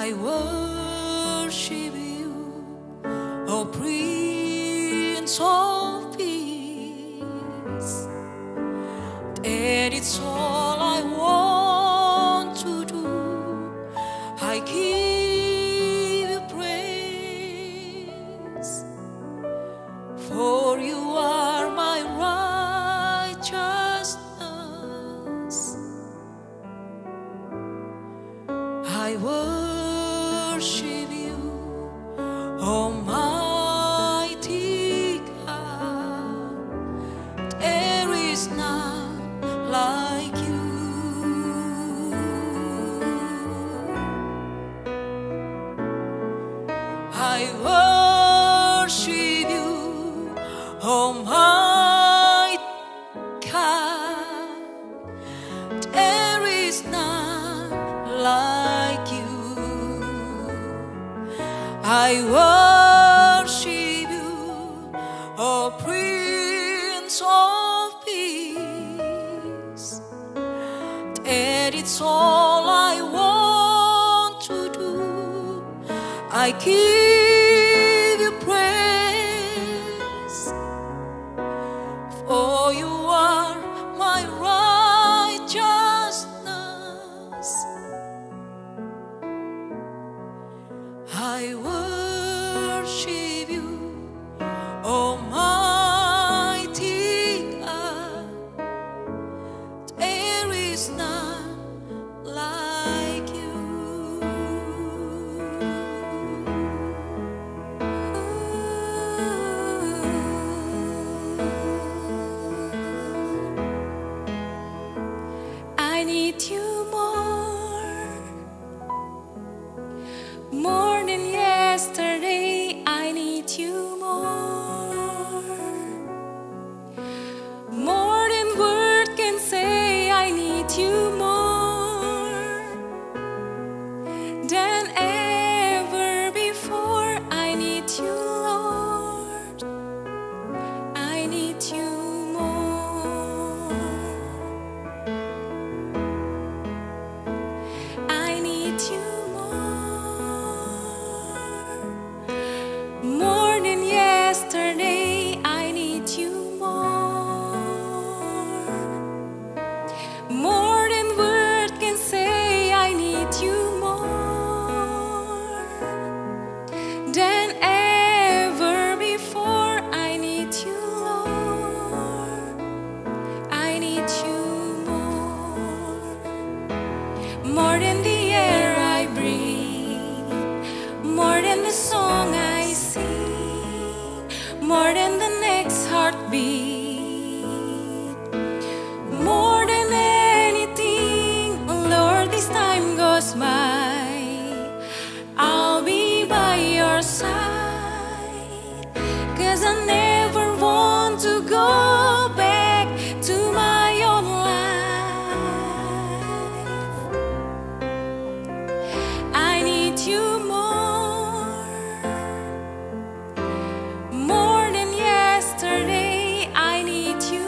I worship you, O Prince of Peace. That is all I want to do. I give you praise, for you are my righteousness. I worship you, Almighty God. There is none like you. I worship you, Almighty God. There is none like you. I worship you, O Prince of Peace. That is all I want to do. I give you praise, for you are my righteousness. I worship you, Almighty God. There is none like you. I need you more than yesterday. I need you more than word can say. I need you more than ever before. I need you, Lord. I need you more. I need you more than yesterday. I need you more than word can say. I need you more than ever before. I need you, Lord. I need you more than the air I breathe, more than the song I sing, more than the next heartbeat, more than anything. Lord, this time goes by, I'll be by your side, 'cause I never want to go back to my own life. I need you more than yesterday. I need you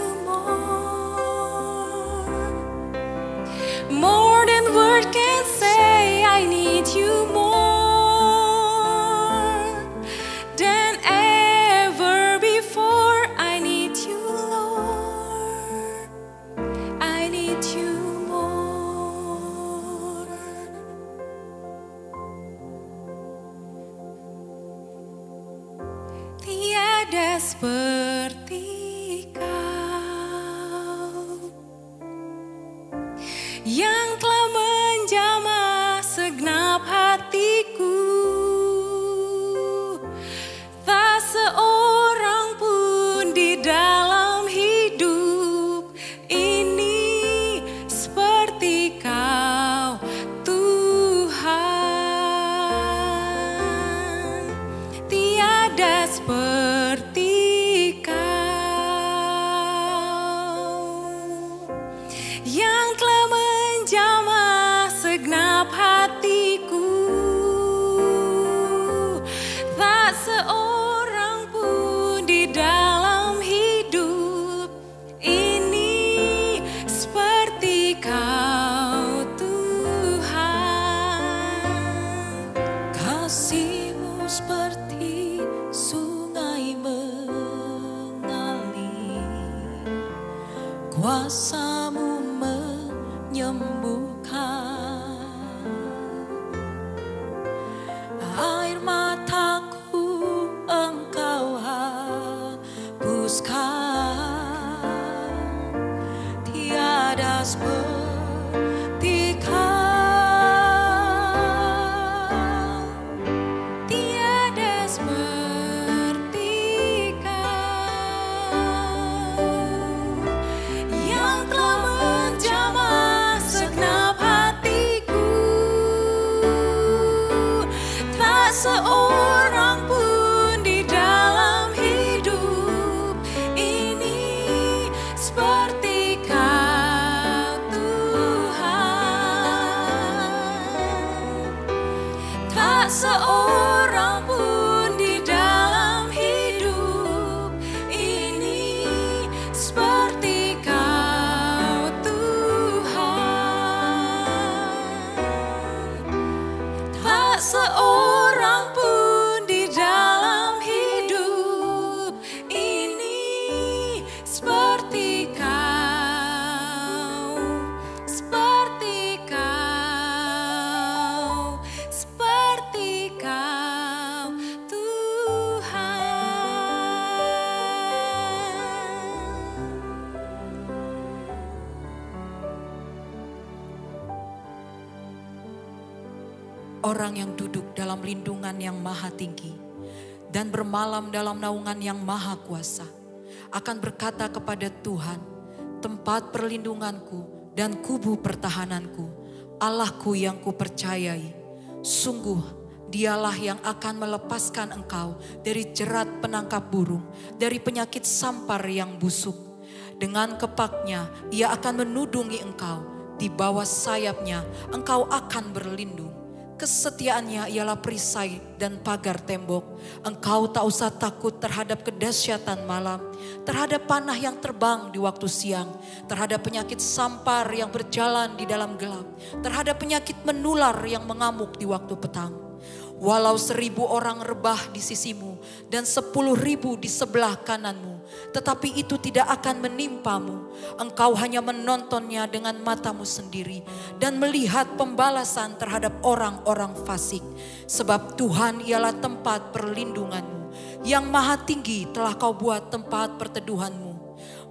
more than word can say. I need you more than ever before. I need you, Lord. I need you more. Tiada seperti kau yang telah menjamah segenap hatiku. Tak seorang pun di dalam hidup ini seperti kau, Tuhan. Tiada seperti kau. Kasih-Mu seperti sungai mengalir, kuasa-Mu menyembuhkan. Air mataku Engkau hapuskan, tiada seperti Kau. Seorang pun di dalam hidup ini seperti Kau, Tuhan. Tak seorang pun di dalam hidup ini seperti Kau, Tuhan. Tak seorang pun di dalam hidup ini seperti Kau, seperti Kau, seperti Kau, Tuhan. Orang yang duduk dalam lindungan yang maha tinggi dan bermalam dalam naungan yang maha kuasa akan berkata kepada Tuhan, tempat perlindunganku dan kubu pertahananku, Allahku yang kupercayai. Sungguh Dialah yang akan melepaskan engkau dari jerat penangkap burung, dari penyakit sampar yang busuk. Dengan kepaknya Ia akan menudungi engkau, di bawah sayapnya engkau akan berlindung. Kesetiaannya ialah perisai dan pagar tembok. Engkau tak usah takut terhadap kedahsyatan malam, terhadap panah yang terbang di waktu siang, terhadap penyakit sampar yang berjalan di dalam gelap, terhadap penyakit menular yang mengamuk di waktu petang. Walau 1.000 orang rebah di sisimu dan 10.000 di sebelah kananmu, tetapi itu tidak akan menimpamu. Engkau hanya menontonnya dengan matamu sendiri dan melihat pembalasan terhadap orang-orang fasik. Sebab Tuhan ialah tempat perlindunganmu, yang maha tinggi telah kau buat tempat perteduhanmu.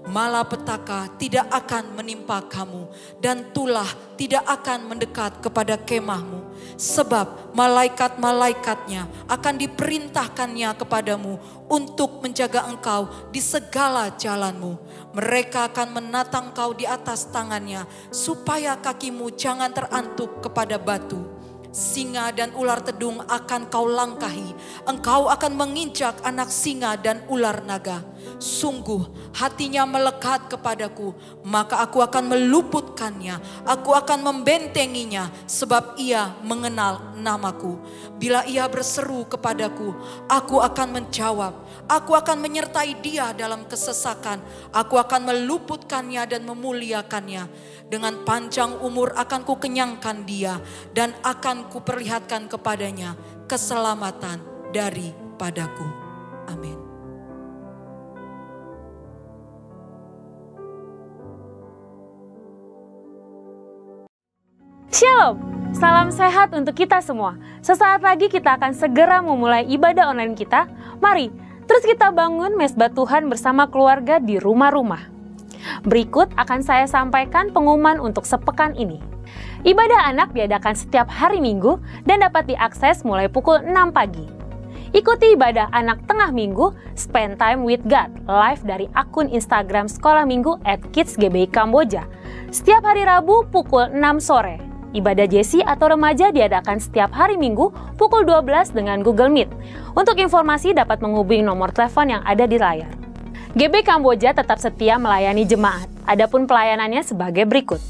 Malapetaka tidak akan menimpa kamu dan tulah tidak akan mendekat kepada kemahmu. Sebab malaikat-malaikatnya akan diperintahkannya kepadamu untuk menjaga engkau di segala jalanmu. Mereka akan menatang kau di atas tangannya supaya kakimu jangan terantuk kepada batu. Singa dan ular tedung akan kau langkahi. Engkau akan menginjak anak singa dan ular naga. Sungguh hatinya melekat kepadaku, maka aku akan meluputkannya. Aku akan membentenginya sebab ia mengenal namaku. Bila ia berseru kepadaku, aku akan menjawab. Aku akan menyertai dia dalam kesesakan. Aku akan meluputkannya dan memuliakannya. Dengan panjang umur akan kukenyangkan dia dan akan kuperlihatkan kepadanya keselamatan daripadaku. Amin. Shalom, salam sehat untuk kita semua. Sesaat lagi kita akan segera memulai ibadah online kita. Mari, terus kita bangun mesbah Tuhan bersama keluarga di rumah-rumah. Berikut akan saya sampaikan pengumuman untuk sepekan ini. Ibadah anak diadakan setiap hari Minggu dan dapat diakses mulai pukul 6 pagi. Ikuti ibadah anak tengah minggu, Spend Time with God, live dari akun Instagram Sekolah Minggu @kidsgbi Kamboja. Setiap hari Rabu pukul 6 sore. Ibadah Jesi atau remaja diadakan setiap hari Minggu pukul 12 dengan Google Meet. Untuk informasi dapat menghubungi nomor telepon yang ada di layar. GB Kamboja tetap setia melayani jemaat. Adapun pelayanannya sebagai berikut.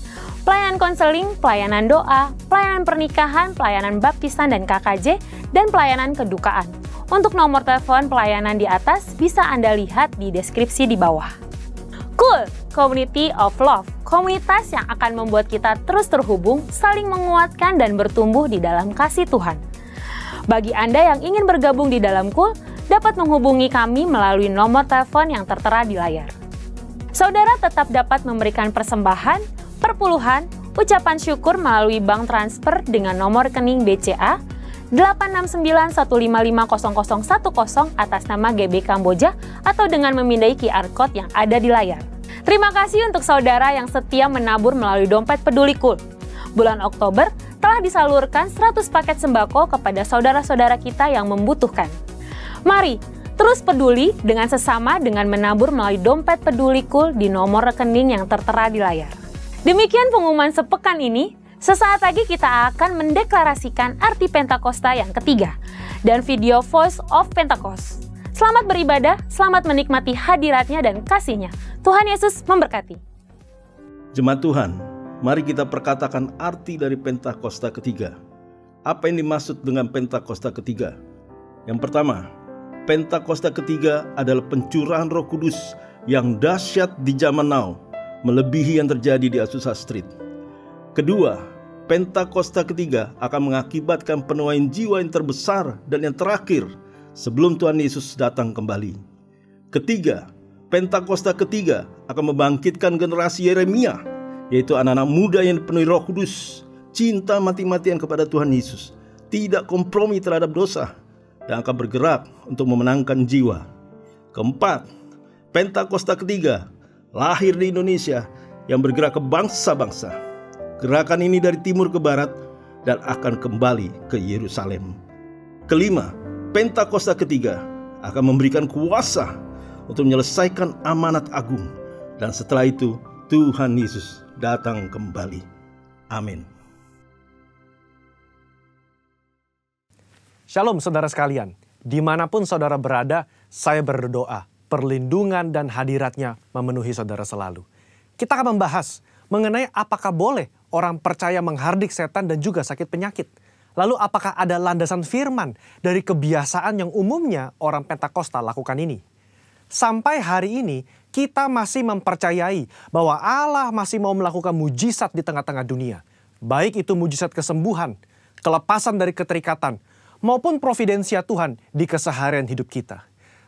Pelayanan konseling, pelayanan doa, pelayanan pernikahan, pelayanan baptisan dan KKJ, dan pelayanan kedukaan. Untuk nomor telepon pelayanan di atas bisa Anda lihat di deskripsi di bawah. Cool, Community of Love, komunitas yang akan membuat kita terus terhubung, saling menguatkan dan bertumbuh di dalam kasih Tuhan. Bagi Anda yang ingin bergabung di dalam KUL, dapat menghubungi kami melalui nomor telepon yang tertera di layar. Saudara tetap dapat memberikan persembahan, perpuluhan, ucapan syukur melalui bank transfer dengan nomor rekening BCA 86915500010 atas nama GB Kamboja atau dengan memindai QR Code yang ada di layar. Terima kasih untuk saudara yang setia menabur melalui dompet Peduli KUL. Bulan Oktober telah disalurkan 100 paket sembako kepada saudara-saudara kita yang membutuhkan. Mari terus peduli dengan sesama dengan menabur melalui dompet Peduli KUL di nomor rekening yang tertera di layar. Demikian pengumuman sepekan ini. Sesaat lagi kita akan mendeklarasikan arti Pentakosta yang ketiga dan video Voice of Pentecost. Selamat beribadah, selamat menikmati hadiratnya dan kasih-Nya. Tuhan Yesus memberkati. Jemaat Tuhan, mari kita perkatakan arti dari Pentakosta ketiga. Apa yang dimaksud dengan Pentakosta ketiga? Yang pertama, Pentakosta ketiga adalah pencurahan Roh Kudus yang dahsyat di zaman now, melebihi yang terjadi di Azusa Street. Kedua, Pentakosta ketiga akan mengakibatkan penuaian jiwa yang terbesar dan yang terakhir sebelum Tuhan Yesus datang kembali. Ketiga, Pentakosta ketiga akan membangkitkan generasi Yeremia, yaitu anak-anak muda yang dipenuhi Roh Kudus, cinta mati-matian kepada Tuhan Yesus, tidak kompromi terhadap dosa, dan akan bergerak untuk memenangkan jiwa. Keempat, Pentakosta ketiga lahir di Indonesia yang bergerak ke bangsa-bangsa. Gerakan ini dari timur ke barat dan akan kembali ke Yerusalem. Kelima, Pentakosta ketiga akan memberikan kuasa untuk menyelesaikan amanat agung. Dan setelah itu Tuhan Yesus datang kembali. Amin. Shalom saudara sekalian, dimanapun saudara berada, saya berdoa perlindungan dan hadirat-Nya memenuhi saudara selalu. Kita akan membahas mengenai apakah boleh orang percaya menghardik setan dan juga sakit penyakit. Lalu apakah ada landasan firman dari kebiasaan yang umumnya orang Pentakosta lakukan ini? Sampai hari ini kita masih mempercayai bahwa Allah masih mau melakukan mujizat di tengah-tengah dunia. Baik itu mujizat kesembuhan, kelepasan dari keterikatan, maupun providensia Tuhan di keseharian hidup kita.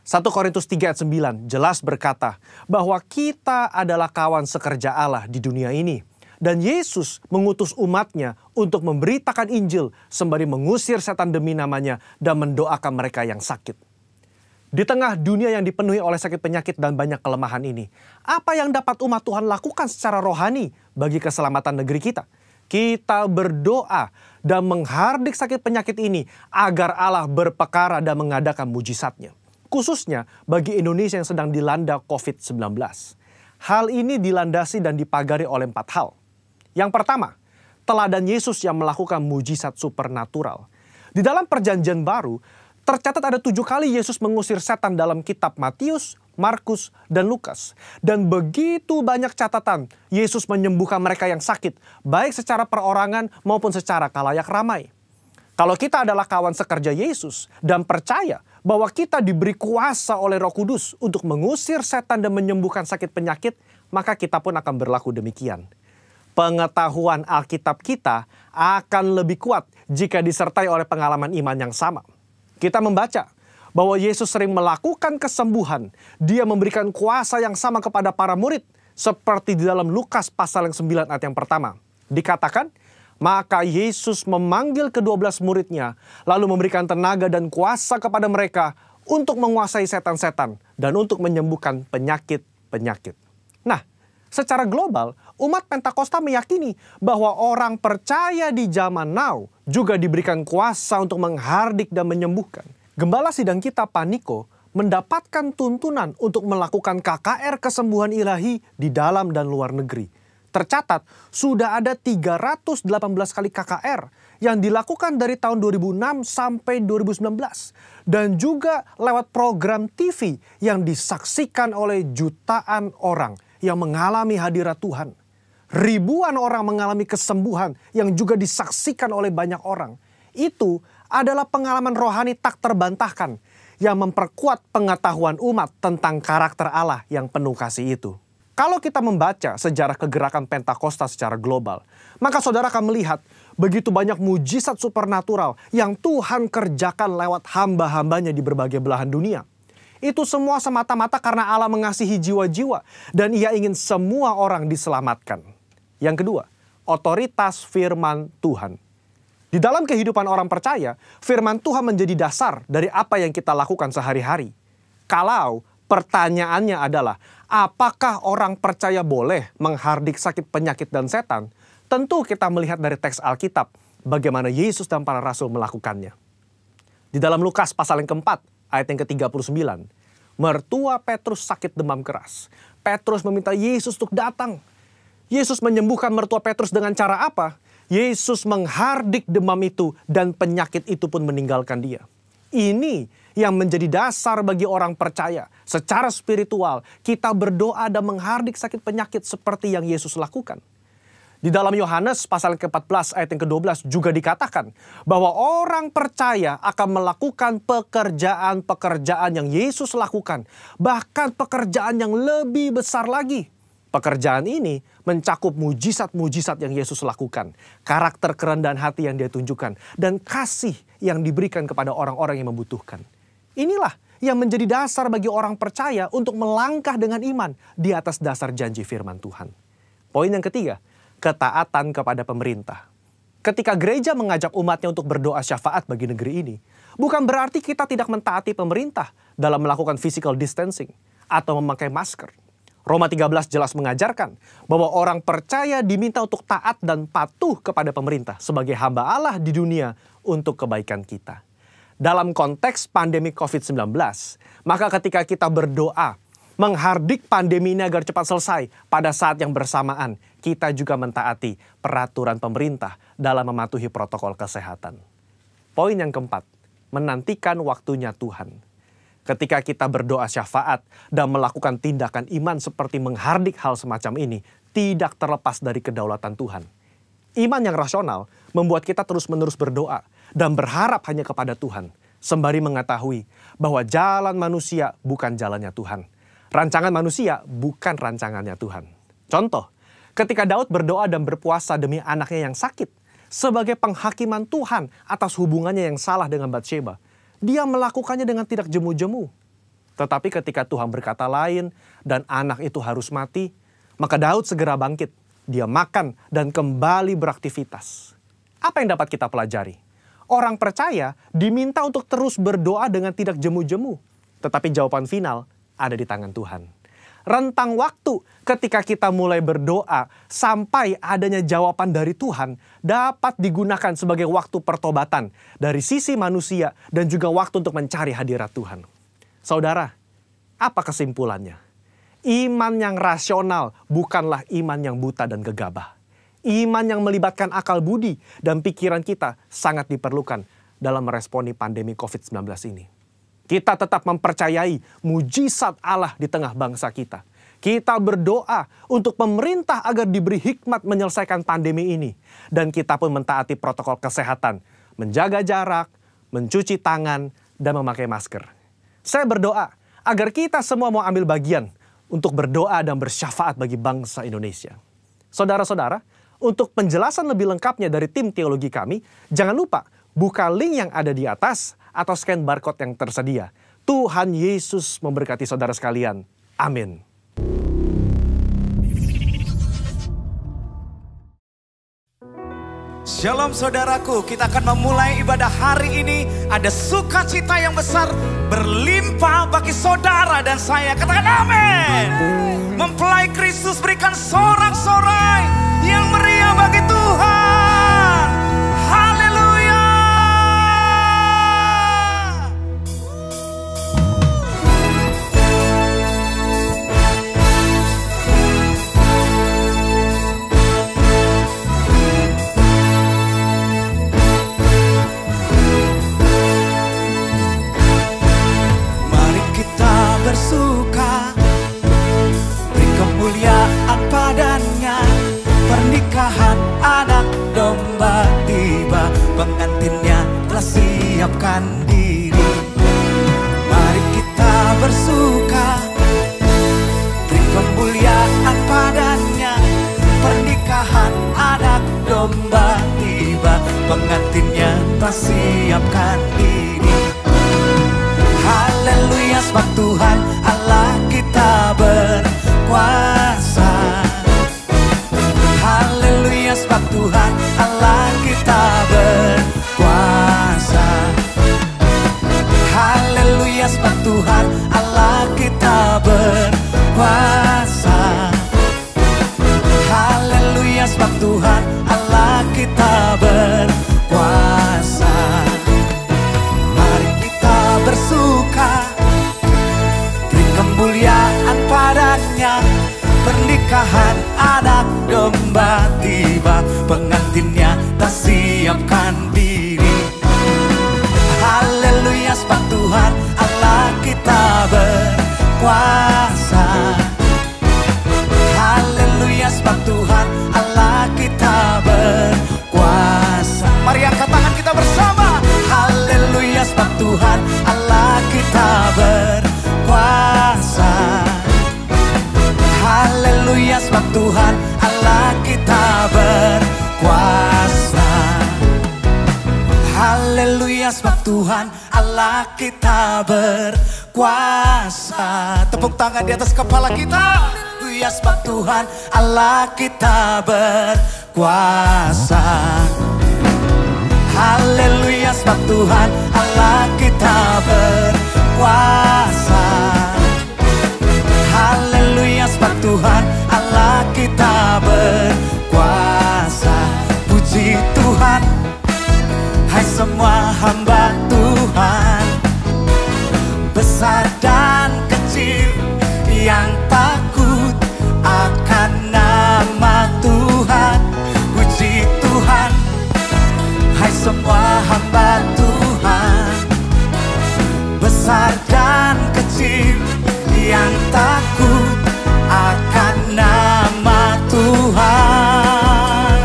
1 Korintus 3 ayat 9 jelas berkata bahwa kita adalah kawan sekerja Allah di dunia ini. Dan Yesus mengutus umatnya untuk memberitakan Injil sembari mengusir setan demi namanya dan mendoakan mereka yang sakit. Di tengah dunia yang dipenuhi oleh sakit penyakit dan banyak kelemahan ini, apa yang dapat umat Tuhan lakukan secara rohani bagi keselamatan negeri kita? Kita berdoa dan menghardik sakit penyakit ini agar Allah berpekara dan mengadakan mujizatnya. Khususnya bagi Indonesia yang sedang dilanda COVID-19. Hal ini dilandasi dan dipagari oleh 4 hal. Yang pertama, teladan Yesus yang melakukan mujizat supernatural. Di dalam perjanjian baru, tercatat ada 7 kali Yesus mengusir setan dalam kitab Matius, Markus, dan Lukas. Dan begitu banyak catatan Yesus menyembuhkan mereka yang sakit, baik secara perorangan maupun secara khalayak ramai. Kalau kita adalah kawan sekerja Yesus dan percaya bahwa kita diberi kuasa oleh Roh Kudus untuk mengusir setan dan menyembuhkan sakit penyakit, maka kita pun akan berlaku demikian. Pengetahuan Alkitab kita akan lebih kuat jika disertai oleh pengalaman iman yang sama. Kita membaca bahwa Yesus sering melakukan kesembuhan. Dia memberikan kuasa yang sama kepada para murid. Seperti di dalam Lukas pasal yang 9 ayat yang pertama. Dikatakan, maka Yesus memanggil ke-12 muridnya, lalu memberikan tenaga dan kuasa kepada mereka untuk menguasai setan-setan dan untuk menyembuhkan penyakit-penyakit. Nah, secara global, umat Pentakosta meyakini bahwa orang percaya di zaman now juga diberikan kuasa untuk menghardik dan menyembuhkan. Gembala sidang kita Paniko mendapatkan tuntunan untuk melakukan KKR kesembuhan ilahi di dalam dan luar negeri. Tercatat sudah ada 318 kali KKR yang dilakukan dari tahun 2006 sampai 2019. Dan juga lewat program TV yang disaksikan oleh jutaan orang yang mengalami hadirat Tuhan. Ribuan orang mengalami kesembuhan yang juga disaksikan oleh banyak orang. Itu adalah pengalaman rohani tak terbantahkan yang memperkuat pengetahuan umat tentang karakter Allah yang penuh kasih itu. Kalau kita membaca sejarah kegerakan Pentakosta secara global, maka saudara akan melihat begitu banyak mujizat supernatural yang Tuhan kerjakan lewat hamba-hambanya di berbagai belahan dunia. Itu semua semata-mata karena Allah mengasihi jiwa-jiwa dan Ia ingin semua orang diselamatkan. Yang kedua, otoritas firman Tuhan. Di dalam kehidupan orang percaya, firman Tuhan menjadi dasar dari apa yang kita lakukan sehari-hari. Kalau pertanyaannya adalah, apakah orang percaya boleh menghardik sakit, penyakit, dan setan? Tentu kita melihat dari teks Alkitab bagaimana Yesus dan para rasul melakukannya. Di dalam Lukas pasal yang keempat, ayat yang ke-39, mertua Petrus sakit demam keras. Petrus meminta Yesus untuk datang. Yesus menyembuhkan mertua Petrus dengan cara apa? Yesus menghardik demam itu dan penyakit itu pun meninggalkan dia. Ini yang menjadi dasar bagi orang percaya. Secara spiritual, kita berdoa dan menghardik sakit penyakit seperti yang Yesus lakukan. Di dalam Yohanes pasal ke-14 ayat yang ke-12 juga dikatakan bahwa orang percaya akan melakukan pekerjaan-pekerjaan yang Yesus lakukan. Bahkan pekerjaan yang lebih besar lagi. Pekerjaan ini mencakup mujizat-mujizat yang Yesus lakukan. Karakter kerendahan hati yang Dia tunjukkan. Dan kasih yang diberikan kepada orang-orang yang membutuhkan. Inilah yang menjadi dasar bagi orang percaya untuk melangkah dengan iman di atas dasar janji firman Tuhan. Poin yang ketiga, ketaatan kepada pemerintah. Ketika gereja mengajak umatnya untuk berdoa syafaat bagi negeri ini, bukan berarti kita tidak mentaati pemerintah dalam melakukan physical distancing atau memakai masker. Roma 13 jelas mengajarkan bahwa orang percaya diminta untuk taat dan patuh kepada pemerintah sebagai hamba Allah di dunia untuk kebaikan kita. Dalam konteks pandemi COVID-19, maka ketika kita berdoa menghardik pandemi ini agar cepat selesai, pada saat yang bersamaan kita juga mentaati peraturan pemerintah dalam mematuhi protokol kesehatan. Poin yang keempat, menantikan waktunya Tuhan. Ketika kita berdoa syafaat dan melakukan tindakan iman seperti menghardik hal semacam ini, tidak terlepas dari kedaulatan Tuhan. Iman yang rasional membuat kita terus-menerus berdoa dan berharap hanya kepada Tuhan, sembari mengetahui bahwa jalan manusia bukan jalannya Tuhan. Rancangan manusia bukan rancangannya Tuhan. Contoh, ketika Daud berdoa dan berpuasa demi anaknya yang sakit, sebagai penghakiman Tuhan atas hubungannya yang salah dengan Batsheba, dia melakukannya dengan tidak jemu-jemu. Tetapi ketika Tuhan berkata lain dan anak itu harus mati, maka Daud segera bangkit. Dia makan dan kembali beraktivitas. Apa yang dapat kita pelajari? Orang percaya diminta untuk terus berdoa dengan tidak jemu-jemu. Tetapi jawaban final ada di tangan Tuhan. Rentang waktu ketika kita mulai berdoa sampai adanya jawaban dari Tuhan dapat digunakan sebagai waktu pertobatan dari sisi manusia dan juga waktu untuk mencari hadirat Tuhan. Saudara, apa kesimpulannya? Iman yang rasional bukanlah iman yang buta dan gegabah. Iman yang melibatkan akal budi dan pikiran kita sangat diperlukan dalam meresponi pandemi COVID-19 ini. Kita tetap mempercayai mujizat Allah di tengah bangsa kita. Kita berdoa untuk pemerintah agar diberi hikmat menyelesaikan pandemi ini. Dan kita pun mentaati protokol kesehatan, menjaga jarak, mencuci tangan, dan memakai masker. Saya berdoa agar kita semua mau ambil bagian untuk berdoa dan bersyafaat bagi bangsa Indonesia. Saudara-saudara, untuk penjelasan lebih lengkapnya dari tim teologi kami, jangan lupa buka link yang ada di atas atau scan barcode yang tersedia. Tuhan Yesus memberkati saudara sekalian. Amin. Shalom saudaraku, kita akan memulai ibadah hari ini. Ada sukacita yang besar berlimpah bagi saudara dan saya. Katakan amin. Mempelai Kristus berikan sorak-sorai yang meriah bagi Tuhan. Haleluya. Mari kita bersuka, beri kemuliaan padanya. Pernikahan anak domba tiba, pengantinnya telah siapkan diri. Mari kita bersuka, beri kemuliaan padanya. Pernikahan anak domba tiba, ternyata siapkan diri. Haleluya, sebab Tuhan Allah kita berkuasa. Haleluya, sebab Tuhan Allah kita berkuasa. Haleluya, sebab Tuhan Allah kita berkuasa. Haleluya, sebab Tuhan Allah kita berkuasa. Mari kita bersuka, beri kemuliaan padanya. Pernikahan anak domba tiba, pengantinnya tak siapkan diri. Haleluya, sebab Tuhan Allah kita berkuasa. Haleluya, sebab Tuhan Allah kita berkuasa. Mari angkat tangan kita bersama. Haleluya, sebab Tuhan Allah kita berkuasa. Haleluya, sebab Tuhan Allah kita berkuasa. Haleluya, sebab Tuhan Allah kita berkuasa. Tepuk tangan di atas kepala kita. Haleluya, sebab Tuhan Allah kita berkuasa. Haleluya, sebab Tuhan Allah kita berkuasa. Haleluya, sebab Tuhan Allah kita berkuasa. Puji Tuhan, hai semua hamba Tuhan, besar dan kecil yang takut akan nama Tuhan. Puji Tuhan, hai semua hamba Tuhan, besar dan kecil yang takut akan nama Tuhan.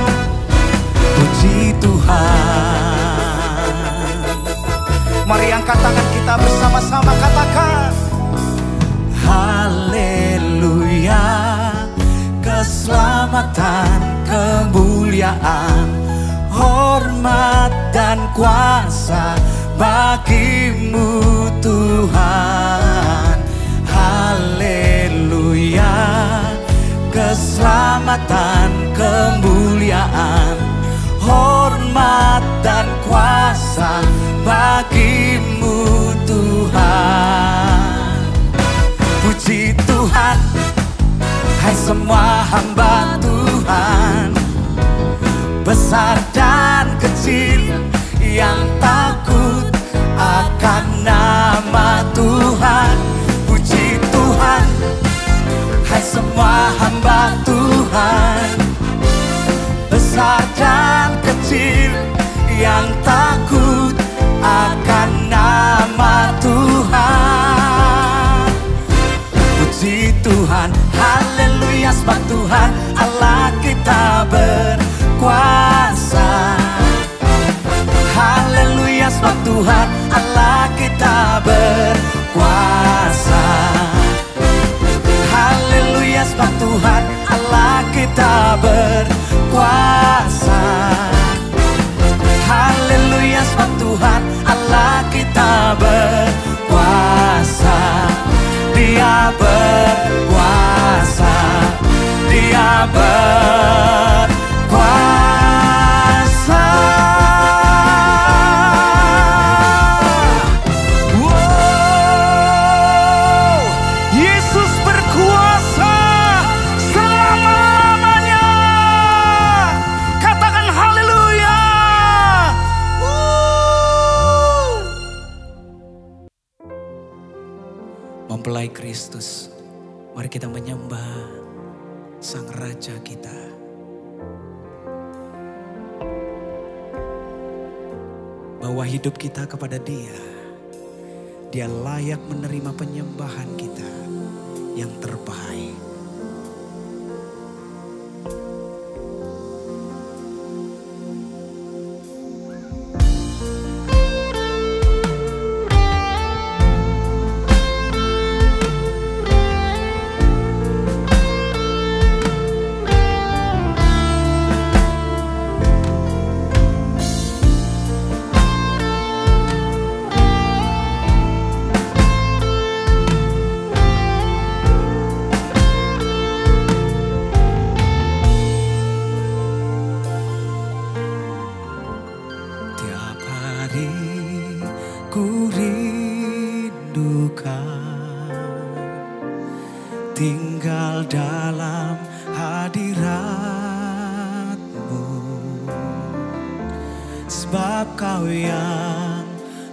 Puji Tuhan. Mari angkat tangan kita bersama-sama, katakan haleluya. Keselamatan, kemuliaan, hormat dan kuasa bagimu Tuhan. Haleluya, keselamatan, kemuliaan, hormat dan kuasa bagimu Tuhan. Puji Tuhan, hai semua hamba Tuhan, besar dan kecil yang takut akan nama Tuhan. Puji Tuhan, hai semua hamba Tuhan, besar dan kecil yang takut akan nama Tuhan. Puji Tuhan, haleluya, sebab Tuhan Allah kita berkuasa. Haleluya, sebab Tuhan Allah kita berkuasa. Haleluya, sebab Tuhan Allah kita berkuasa. Haleluya, sebab Tuhan Allah kita berkuasa. Dia berkuasa, Dia berkuasa. Wow, Yesus berkuasa selama-lamanya. Katakan haleluya. Mempelai Kristus, mari kita menyembah Sang Raja kita. Bahwa hidup kita kepada Dia, Dia layak menerima penyembahan kita yang terbaik. hari ku rindukan tinggal dalam hadirat-Mu, sebab Kau yang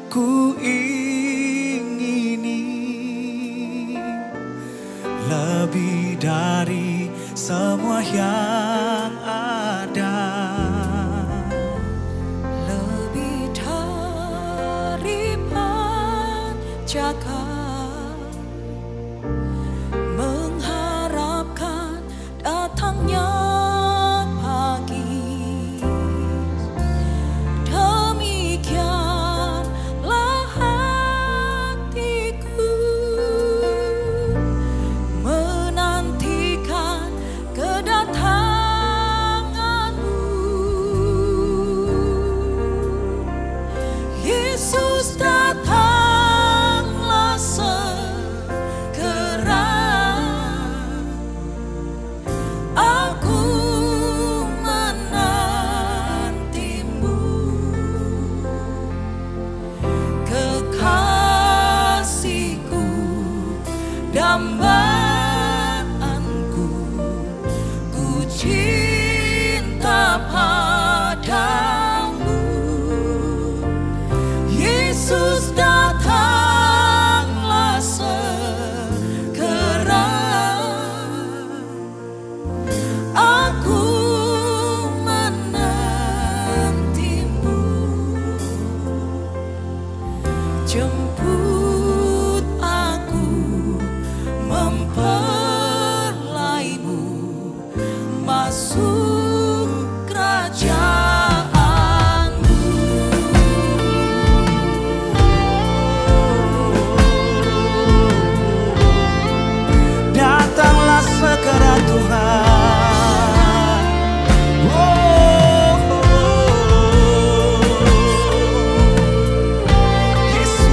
ku ingini lebih dari semua yang ada. Lebih dari pancakan, mengharapkan datangnya pagi. Demikianlah hatiku menantikan kedatangan-Mu. Yesus, datanglah segera. Aku menanti-Mu, kekasihku, dambaanku, ku cinta padamu. Yesus, datanglah segera. Aku menanti-Mu, jemput aku, mempelai-Mu, masuk kerajaan-Mu. Datanglah segera Tuhan. Yesus,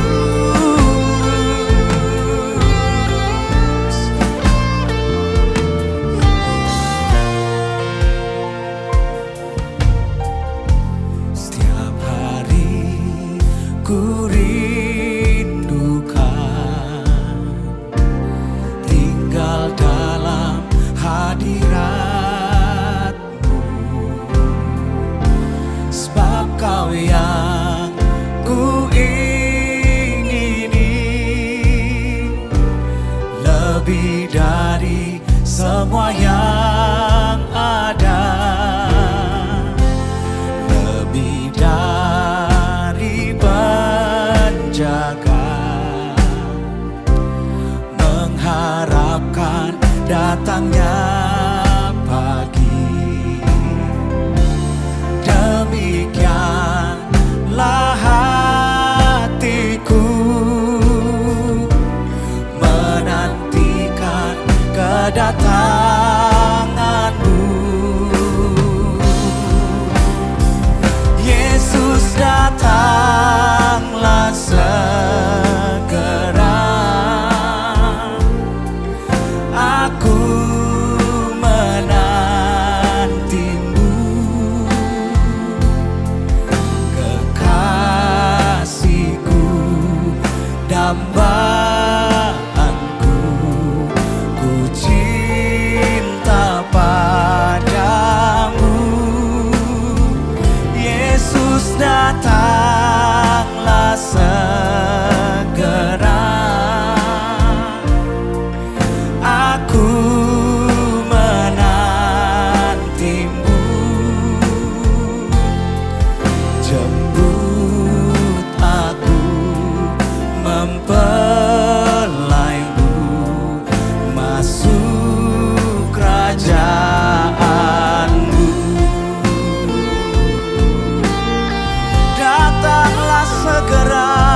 setiap hari ku rindukan tinggal dalam hadirat-Mu, sebab Kau yang ku ingini lebih dari semua yang ada, lebih dari penjaga, mengharapkan datangnya pagi. Demikianlah hatiku menantikan kedatangan-Mu. Yesus, datanglah segera. Aku menanti-Mu, kekasihku, dambaanku, ku cinta padamu. Yesus, datanglah segera. Aku menanti-Mu, jemput aku, mempelai-Mu, masuk kerajaan-Mu. Datanglah segera.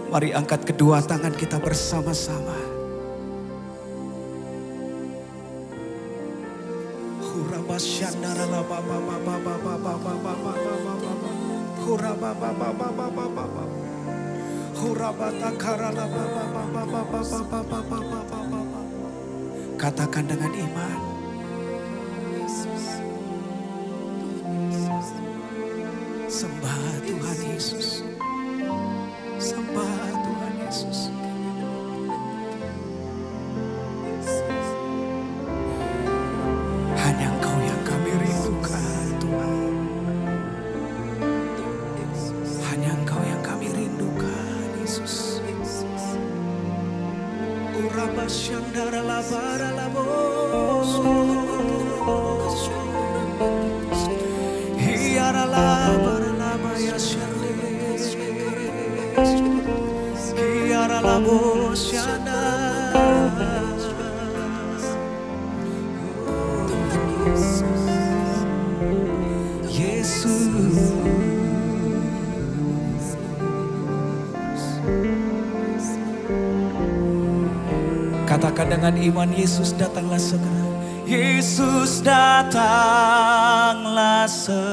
Mari angkat kedua tangan kita bersama-sama. Katakan dengan iman. Sembah Tuhan Yesus. Sembah Tuhan Yesus. Hanya Engkau yang kami rindukan Tuhan. Hanya Engkau yang kami rindukan Yesus. Urabasyandara labara labos. Hiara labara labaya syande. Hiara labosyanda. Katakan dengan iman, Yesus datanglah segera. Yesus datanglah segera.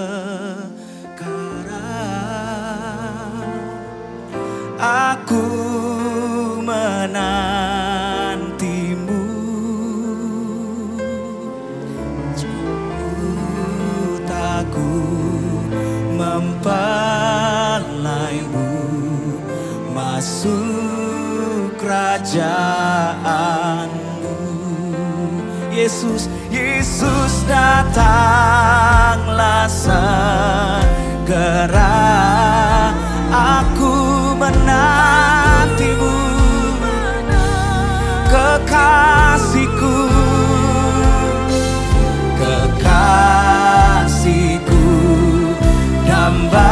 Aku menantimu. Aku mempelaimu masuk kerajaanmu. Yesus, Yesus datanglah segera. Aku menantimu, kekasihku, kekasihku, dambaanku,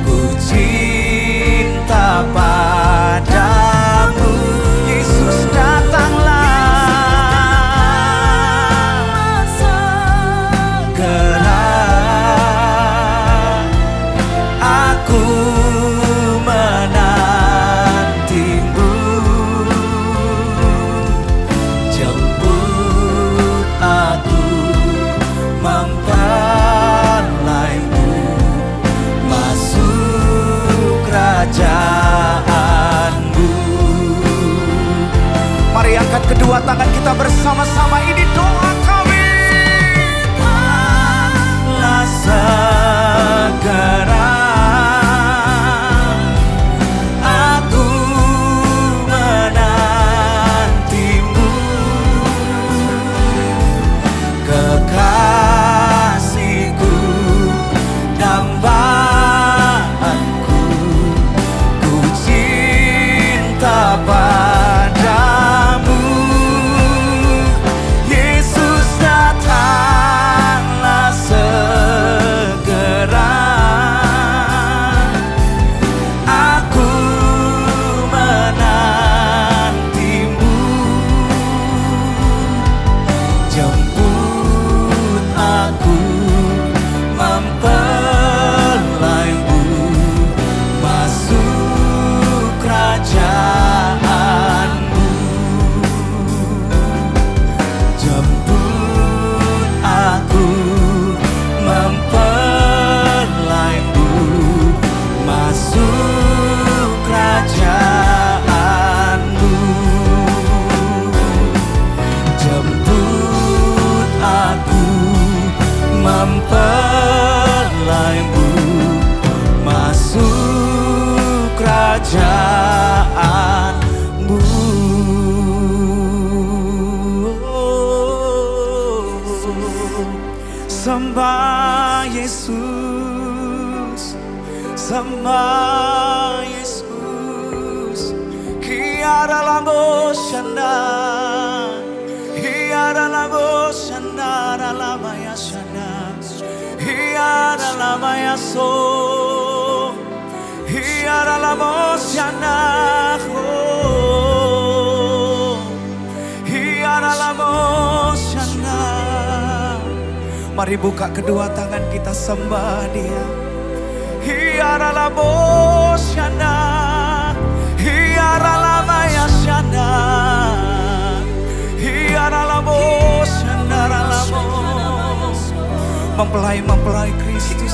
ku cinta padamu. Yesus datanglah segera. Aku menantimu, jemput aku, mempelaimu masuk kerajaanmu. Mari angkat kedua tangan kita bersama-sama, ini doa kami. Datanglah segera. Aku menantimu, kekasihku, dambaanku, ku cinta padamu. Yesus datanglah segera. Aku menantimu, jemput aku, mempelaimu masuk kerajaanmu. Jemput aku, mempelaimu masuk kerajaanmu. Jemput aku, mempelaimu masuk kerajaanmu. Sembah Yesus, sembah Yesus. Kiara labo shanda, hiara labo shanda, lama ya shanda, hiara lama ya so, hiara labo shanda, hiara labo shanda. Mari buka kedua tangan kita, sembah Dia. Hiara labo shana, hiara lama ya shana, hiara lamo shana lamo. Mempelai Kristus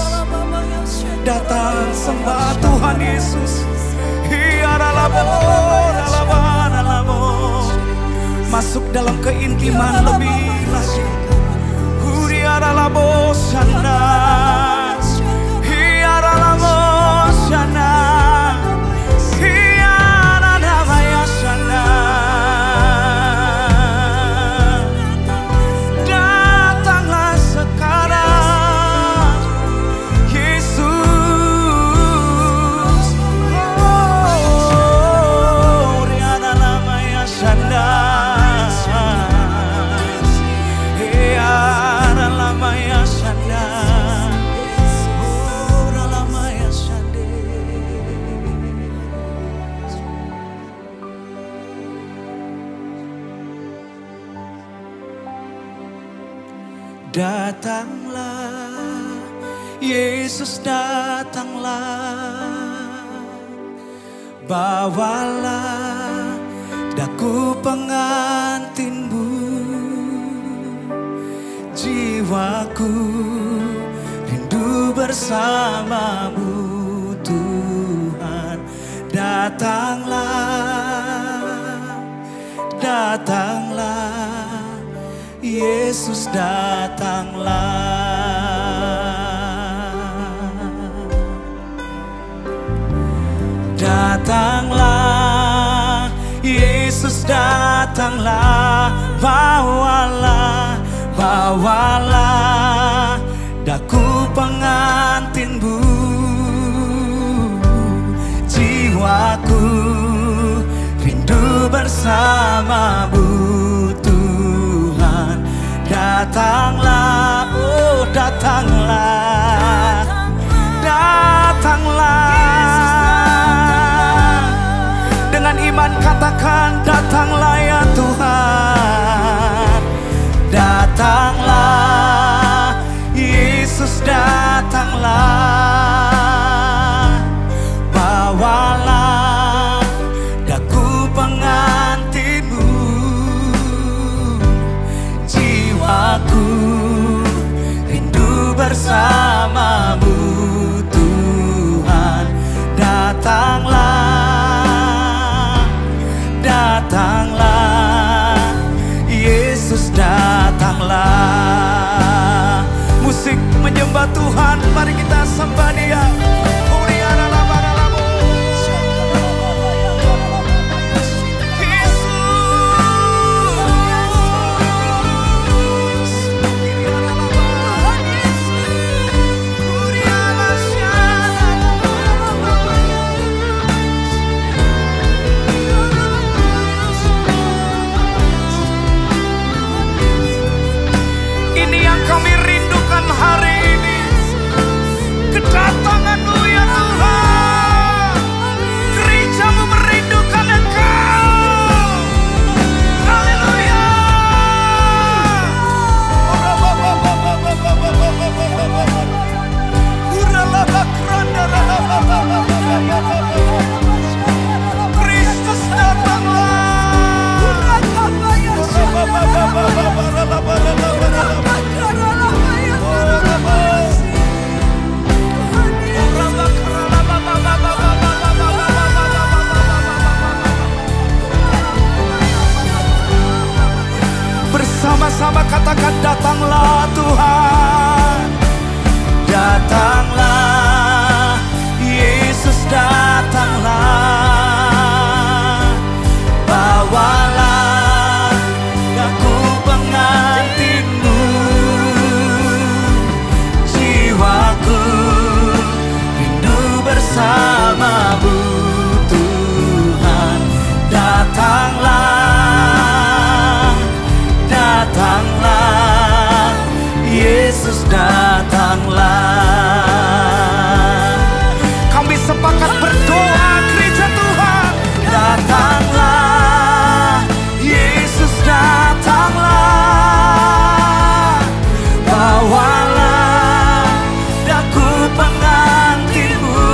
datang sembah Tuhan Yesus. Hiara lamo, lamo. Masuk dalam keintiman lebih lagi. Hiara lamo shana, hiara lamo shana, hiara lama ya shana. Datanglah sekarang Yesus. Oh, hiara lama ya shana, hiara lama ya shana. Datanglah, Yesus datanglah, bawalah daku pengantinmu, jiwaku rindu bersamamu Tuhan. Datanglah, datanglah, Yesus datanglah. Datanglah, Yesus datanglah, bawalah, bawalah daku pengantinmu, jiwaku rindu bersamamu Tuhan. Datanglah, oh datanglah, datanglah. Dengan iman katakan datanglah ya Tuhan. Datanglah, Yesus datanglah, bawalah daku pengantinmu, jiwaku rindu bersamamu Tuhan. Datanglah, datanglah, Yesus datanglah. Musik menyembah Tuhan, mari kita sembah Dia. Ini yang kami rindukan hari ini, kedatangan-Mu ya Tuhan. Gereja-Mu merindukan Engkau. Haleluya. Kristus datanglah. Bersama-sama katakan datanglah Tuhan. Datanglah, Yesus datanglah, bawalah daku pengantinmu, jiwaku rindu bersamamu Tuhan. Datanglah, datanglah, Yesus datanglah. Kami sepakat berdoa gereja Tuhan. Datanglah, Yesus datanglah, bawalah daku pengantinmu,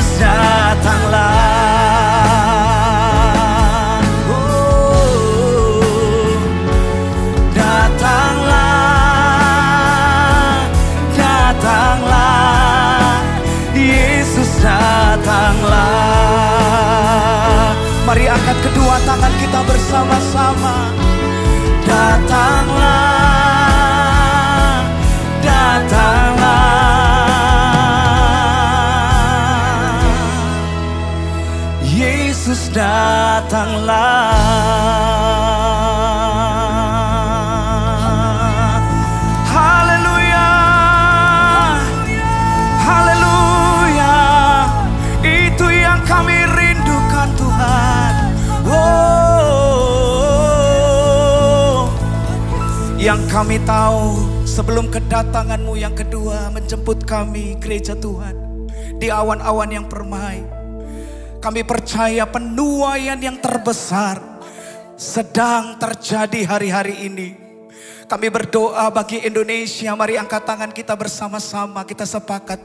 Yesus datanglah. Oh, datanglah, datanglah, Yesus datanglah. Mari angkat kedua tangan kita bersama-sama. Datanglah, datanglah, Yesus datanglah. Haleluya, haleluya, itu yang kami rindukan Tuhan. Oh, yang kami tahu sebelum kedatangan-Mu yang kedua menjemput kami gereja Tuhan di awan-awan yang permai, kami percaya penuaian yang terbesar sedang terjadi hari-hari ini. Kami berdoa bagi Indonesia. Mari angkat tangan kita bersama-sama, kita sepakat.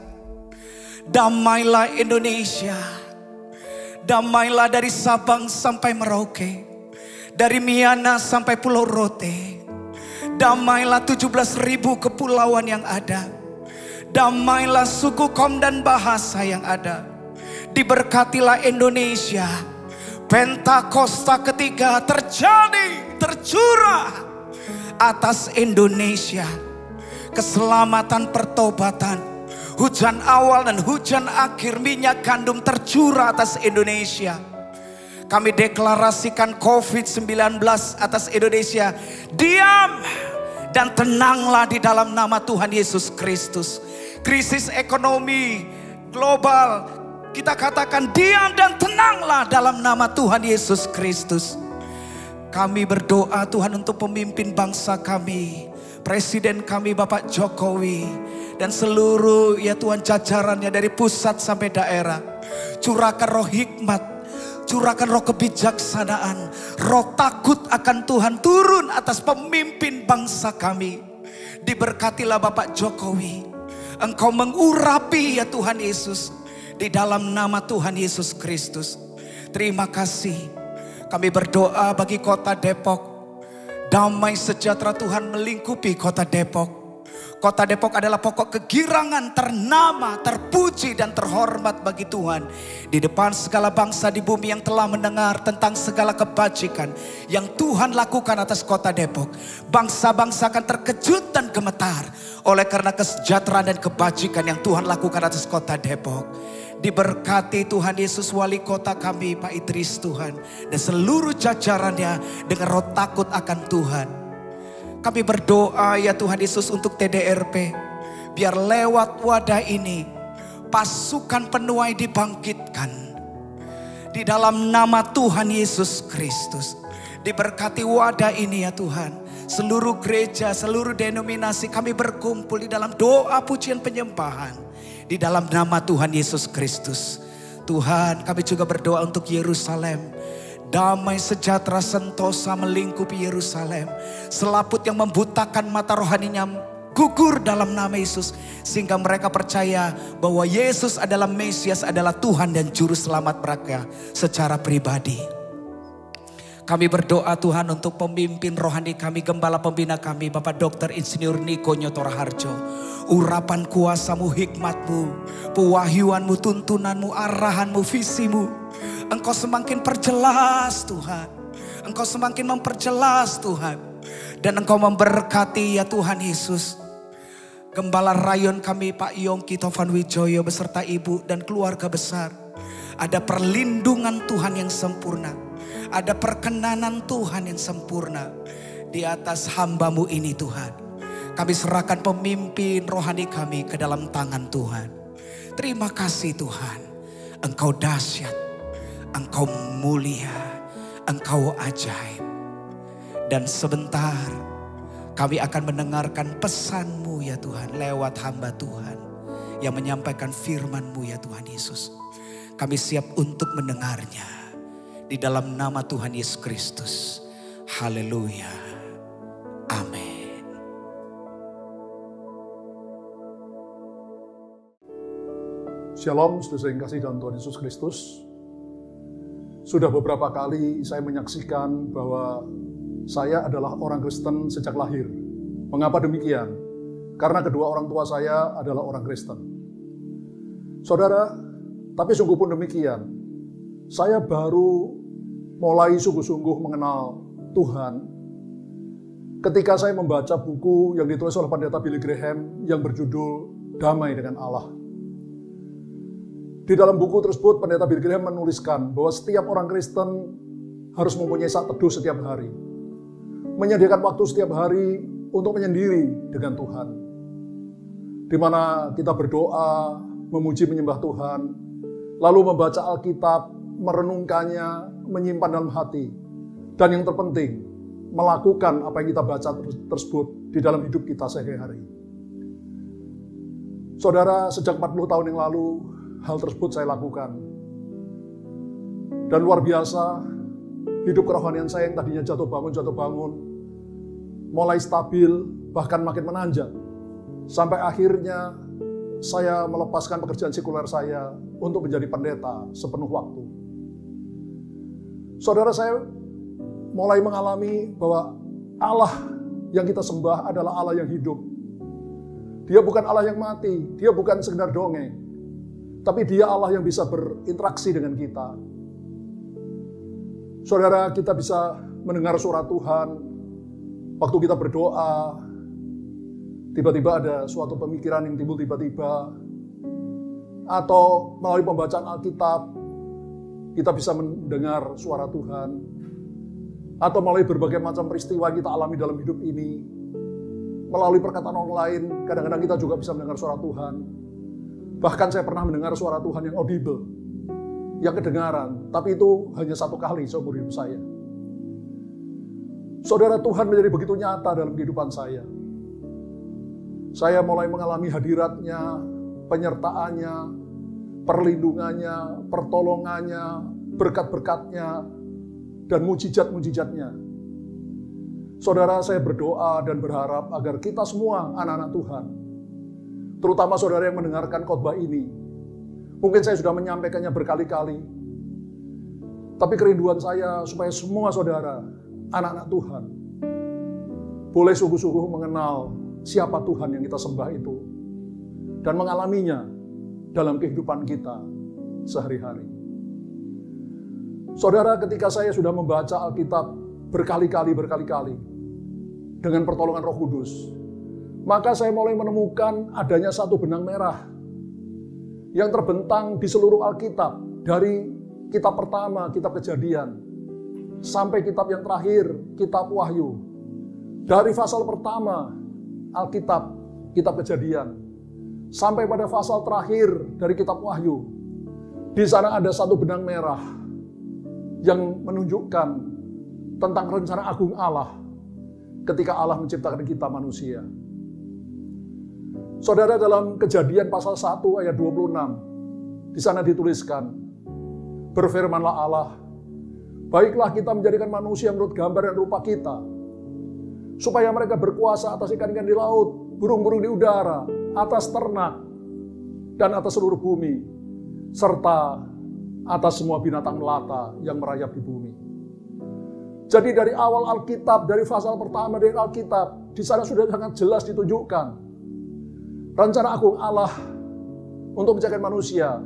Damailah Indonesia. Damailah dari Sabang sampai Merauke, dari Miangas sampai Pulau Rote. Damailah 17.000 kepulauan yang ada. Damailah suku, kaum dan bahasa yang ada. Diberkatilah Indonesia. Pentakosta ketiga terjadi, tercurah atas Indonesia. Keselamatan, pertobatan, hujan awal dan hujan akhir, minyak gandum tercurah atas Indonesia. Kami deklarasikan COVID-19 atas Indonesia. Diam dan tenanglah di dalam nama Tuhan Yesus Kristus. Krisis ekonomi global, kita katakan diam dan tenanglah dalam nama Tuhan Yesus Kristus. Kami berdoa Tuhan untuk pemimpin bangsa kami, Presiden kami Bapak Jokowi, dan seluruh ya Tuhan jajarannya dari pusat sampai daerah. Curahkan roh hikmat, curahkan roh kebijaksanaan, roh takut akan Tuhan turun atas pemimpin bangsa kami. Diberkatilah Bapak Jokowi. Engkau mengurapi ya Tuhan Yesus, di dalam nama Tuhan Yesus Kristus. Terima kasih. Kami berdoa bagi kota Depok. Damai sejahtera Tuhan melingkupi kota Depok. Kota Depok adalah pokok kegirangan, ternama, terpuji dan terhormat bagi Tuhan. Di depan segala bangsa di bumi yang telah mendengar tentang segala kebajikan yang Tuhan lakukan atas kota Depok. Bangsa-bangsa akan terkejut dan gemetar oleh karena kesejahteraan dan kebajikan yang Tuhan lakukan atas kota Depok. Diberkati Tuhan Yesus wali kota kami Pak Idris Tuhan, dan seluruh jajarannya dengan roh takut akan Tuhan. Kami berdoa ya Tuhan Yesus untuk TDRP. Biar lewat wadah ini pasukan penuai dibangkitkan. Di dalam nama Tuhan Yesus Kristus. Diberkati wadah ini ya Tuhan. Seluruh gereja, seluruh denominasi kami berkumpul di dalam doa pujian penyembahan. Di dalam nama Tuhan Yesus Kristus. Tuhan, kami juga berdoa untuk Yerusalem. Damai sejahtera sentosa melingkupi Yerusalem. Selaput yang membutakan mata rohaninya gugur dalam nama Yesus. Sehingga mereka percaya bahwa Yesus adalah Mesias, adalah Tuhan dan Juru Selamat mereka secara pribadi. Kami berdoa Tuhan untuk pemimpin rohani kami, gembala pembina kami, Bapak Dr. Insinyur Niko Nyotora Harjo. Urapan kuasamu, hikmatmu, pewahyuanmu, tuntunanmu, arahanmu, visimu. Engkau semakin perjelas Tuhan. Engkau semakin memperjelas Tuhan. Dan Engkau memberkati ya Tuhan Yesus. Gembala rayon kami Pak Yongki Tovan Wijoyo beserta ibu dan keluarga besar. Ada perlindungan Tuhan yang sempurna. Ada perkenanan Tuhan yang sempurna di atas hamba-Mu ini Tuhan. Kami serahkan pemimpin rohani kami ke dalam tangan Tuhan. Terima kasih Tuhan. Engkau dahsyat, Engkau mulia, Engkau ajaib. Dan sebentar kami akan mendengarkan pesan-Mu ya Tuhan lewat hamba Tuhan yang menyampaikan firman-Mu ya Tuhan Yesus. Kami siap untuk mendengarnya. Di dalam nama Tuhan Yesus Kristus. Haleluya. Amin. Shalom, saudara yang kasih dalam Tuhan Yesus Kristus. Sudah beberapa kali saya menyaksikan bahwa saya adalah orang Kristen sejak lahir. Mengapa demikian? Karena kedua orang tua saya adalah orang Kristen. Saudara, tapi sungguh pun demikian, saya baru mulai sungguh-sungguh mengenal Tuhan ketika saya membaca buku yang ditulis oleh Pendeta Billy Graham yang berjudul Damai dengan Allah. Di dalam buku tersebut, Pendeta Billy Graham menuliskan bahwa setiap orang Kristen harus mempunyai saat teduh setiap hari. Menyediakan waktu setiap hari untuk menyendiri dengan Tuhan. Di mana kita berdoa, memuji menyembah Tuhan, lalu membaca Alkitab, merenungkannya, menyimpan dalam hati. Dan yang terpenting, melakukan apa yang kita baca tersebut di dalam hidup kita sehari-hari. Saudara, sejak 40 tahun yang lalu, hal tersebut saya lakukan. Dan luar biasa, hidup kerohanian saya yang tadinya jatuh bangun, mulai stabil, bahkan makin menanjak. Sampai akhirnya saya melepaskan pekerjaan sekuler saya untuk menjadi pendeta sepenuh waktu. Saudara, saya mulai mengalami bahwa Allah yang kita sembah adalah Allah yang hidup. Dia bukan Allah yang mati, dia bukan sekedar dongeng. Tapi dia Allah yang bisa berinteraksi dengan kita. Saudara, kita bisa mendengar suara Tuhan. Waktu kita berdoa, tiba-tiba ada suatu pemikiran yang timbul tiba-tiba. Atau melalui pembacaan Alkitab, kita bisa mendengar suara Tuhan. Atau melalui berbagai macam peristiwa yang kita alami dalam hidup ini. Melalui perkataan orang lain, kadang-kadang kita juga bisa mendengar suara Tuhan. Bahkan saya pernah mendengar suara Tuhan yang audible, yang kedengaran, tapi itu hanya satu kali seumur hidup saya. Saudara, Tuhan menjadi begitu nyata dalam kehidupan saya. Saya mulai mengalami hadiratnya, penyertaannya, perlindungannya, pertolongannya, berkat-berkatnya, dan mujizat-mujizatnya. Saudara, saya berdoa dan berharap agar kita semua anak-anak Tuhan, terutama saudara yang mendengarkan khotbah ini. Mungkin saya sudah menyampaikannya berkali-kali. Tapi kerinduan saya supaya semua saudara, anak-anak Tuhan, boleh sungguh-sungguh mengenal siapa Tuhan yang kita sembah itu. Dan mengalaminya dalam kehidupan kita sehari-hari. Saudara, ketika saya sudah membaca Alkitab berkali-kali, dengan pertolongan Roh Kudus, maka saya mulai menemukan adanya satu benang merah yang terbentang di seluruh Alkitab. Dari kitab pertama, kitab Kejadian, sampai kitab yang terakhir, kitab Wahyu. Dari pasal pertama, Alkitab, kitab Kejadian, sampai pada pasal terakhir dari kitab Wahyu. Di sana ada satu benang merah yang menunjukkan tentang rencana agung Allah ketika Allah menciptakan kita manusia. Saudara, dalam Kejadian pasal 1 ayat 26, di sana dituliskan, berfirmanlah Allah, baiklah kita menjadikan manusia menurut gambar dan rupa kita, supaya mereka berkuasa atas ikan-ikan di laut, burung-burung di udara, atas ternak, dan atas seluruh bumi, serta atas semua binatang melata yang merayap di bumi. Jadi dari awal Alkitab, dari pasal pertama dari Alkitab, di sana sudah sangat jelas ditunjukkan rencana agung Allah untuk menciptakan manusia,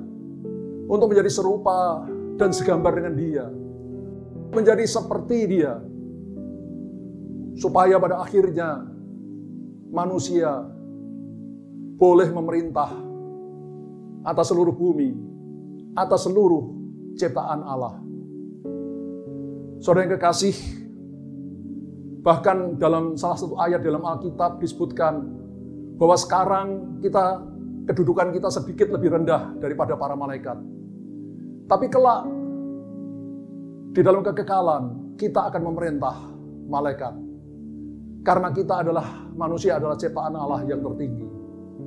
untuk menjadi serupa dan segambar dengan Dia, menjadi seperti Dia, supaya pada akhirnya manusia boleh memerintah atas seluruh bumi, atas seluruh ciptaan Allah. Saudara yang kekasih, bahkan dalam salah satu ayat dalam Alkitab disebutkan bahwa sekarang kedudukan kita sedikit lebih rendah daripada para malaikat. Tapi kelak, di dalam kekekalan, kita akan memerintah malaikat. Karena kita manusia adalah ciptaan Allah yang tertinggi,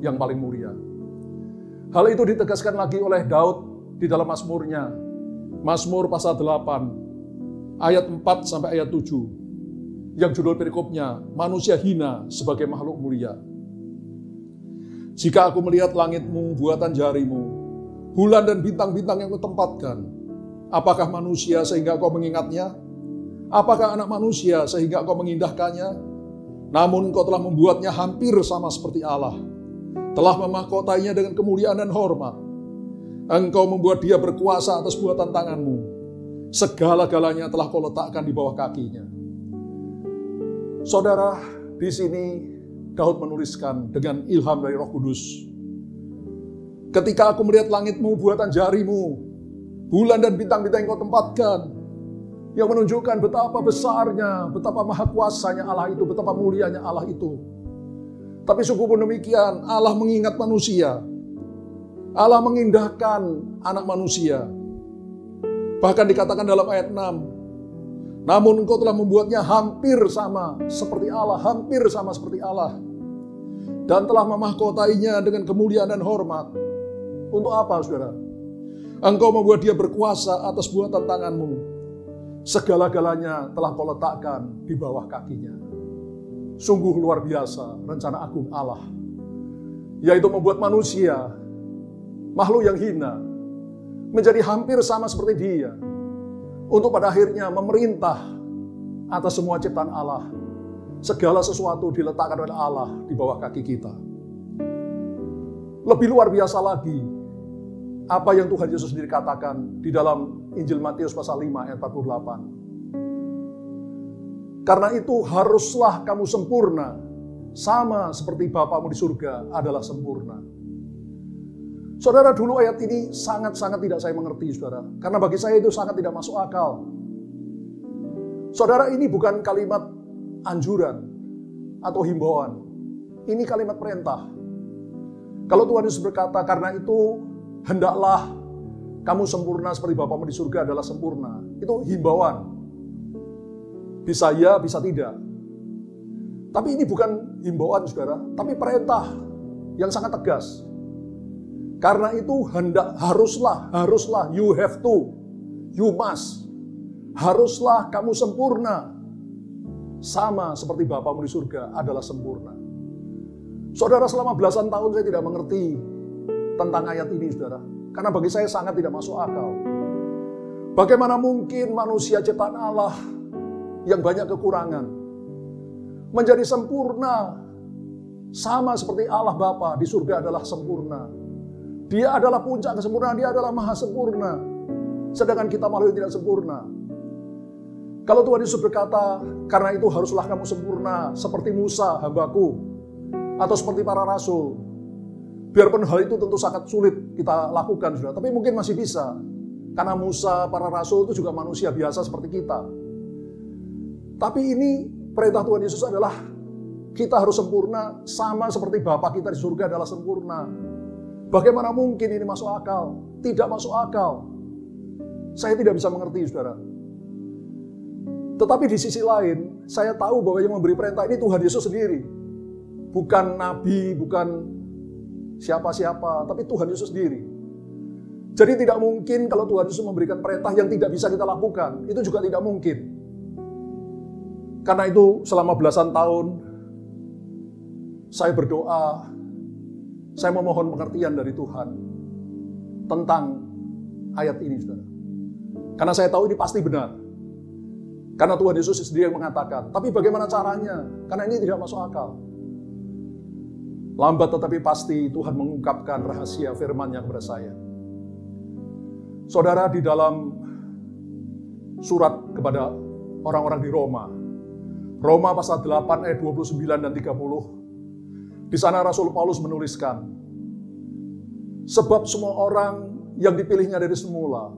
yang paling mulia. Hal itu ditegaskan lagi oleh Daud di dalam Mazmurnya. Mazmur pasal 8, ayat 4 sampai ayat 7. Yang judul perikopnya, manusia hina sebagai makhluk mulia. Jika aku melihat langitmu, buatan jarimu, bulan dan bintang-bintang yang kau tempatkan. Apakah manusia sehingga kau mengingatnya? Apakah anak manusia sehingga kau mengindahkannya? Namun kau telah membuatnya hampir sama seperti Allah. Telah memahkotainya dengan kemuliaan dan hormat. Engkau membuat dia berkuasa atas buatan tanganmu. Segala-galanya telah kau letakkan di bawah kakinya. Saudara, di sini Daud menuliskan dengan ilham dari Roh Kudus. Ketika aku melihat langitmu, buatan jarimu, bulan dan bintang-bintang yang kau tempatkan, yang menunjukkan betapa besarnya, betapa maha kuasanya Allah itu, betapa mulianya Allah itu. Tapi sungguh pun demikian, Allah mengingat manusia. Allah mengindahkan anak manusia. Bahkan dikatakan dalam ayat 6, namun engkau telah membuatnya hampir sama seperti Allah, hampir sama seperti Allah. Dan telah memahkotainya dengan kemuliaan dan hormat. Untuk apa, saudara? Engkau membuat dia berkuasa atas buatan tanganmu. Segala-galanya telah kau letakkan di bawah kakinya. Sungguh luar biasa rencana agung Allah. Yaitu membuat manusia, makhluk yang hina, menjadi hampir sama seperti dia. Untuk pada akhirnya memerintah atas semua ciptaan Allah. Segala sesuatu diletakkan oleh Allah di bawah kaki kita. Lebih luar biasa lagi, apa yang Tuhan Yesus sendiri katakan di dalam Injil Matius pasal 5 ayat 48. Karena itu haruslah kamu sempurna, sama seperti Bapamu di surga adalah sempurna. Saudara, dulu ayat ini sangat-sangat tidak saya mengerti, saudara. Karena bagi saya itu sangat tidak masuk akal. Saudara, ini bukan kalimat anjuran atau himbauan. Ini kalimat perintah. Kalau Tuhan Yesus berkata, karena itu hendaklah kamu sempurna seperti Bapamu di surga adalah sempurna. Itu himbauan. Bisa ya, bisa tidak. Tapi ini bukan himbauan, saudara. Tapi perintah yang sangat tegas. Karena itu haruslah, you have to, you must. Haruslah kamu sempurna. Sama seperti Bapamu di surga adalah sempurna. Saudara, selama belasan tahun saya tidak mengerti tentang ayat ini, saudara. Karena bagi saya sangat tidak masuk akal. Bagaimana mungkin manusia ciptaan Allah yang banyak kekurangan menjadi sempurna sama seperti Allah Bapa di surga adalah sempurna. Dia adalah puncak kesempurnaan, dia adalah maha sempurna. Sedangkan kita makhluk yang tidak sempurna. Kalau Tuhan Yesus berkata, karena itu haruslah kamu sempurna seperti Musa hambaku, atau seperti para rasul. Biarpun hal itu tentu sangat sulit kita lakukan, saudara. Tapi mungkin masih bisa. Karena Musa, para rasul itu juga manusia biasa seperti kita. Tapi ini perintah Tuhan Yesus adalah kita harus sempurna sama seperti Bapa kita di surga adalah sempurna. Bagaimana mungkin ini masuk akal? Tidak masuk akal. Saya tidak bisa mengerti, saudara. Tetapi di sisi lain, saya tahu bahwa yang memberi perintah ini Tuhan Yesus sendiri. Bukan nabi, bukan siapa-siapa, tapi Tuhan Yesus sendiri. Jadi tidak mungkin kalau Tuhan Yesus memberikan perintah yang tidak bisa kita lakukan. Itu juga tidak mungkin. Karena itu selama belasan tahun, saya berdoa, saya memohon pengertian dari Tuhan tentang ayat ini, saudara. Karena saya tahu ini pasti benar. Karena Tuhan Yesus sendiri yang mengatakan. Tapi bagaimana caranya? Karena ini tidak masuk akal. Lambat tetapi pasti Tuhan mengungkapkan rahasia firman-Nya kepada saya. Saudara, di dalam surat kepada orang-orang di Roma, Roma pasal 8 ayat 29 dan 30, di sana Rasul Paulus menuliskan, sebab semua orang yang dipilihnya dari semula,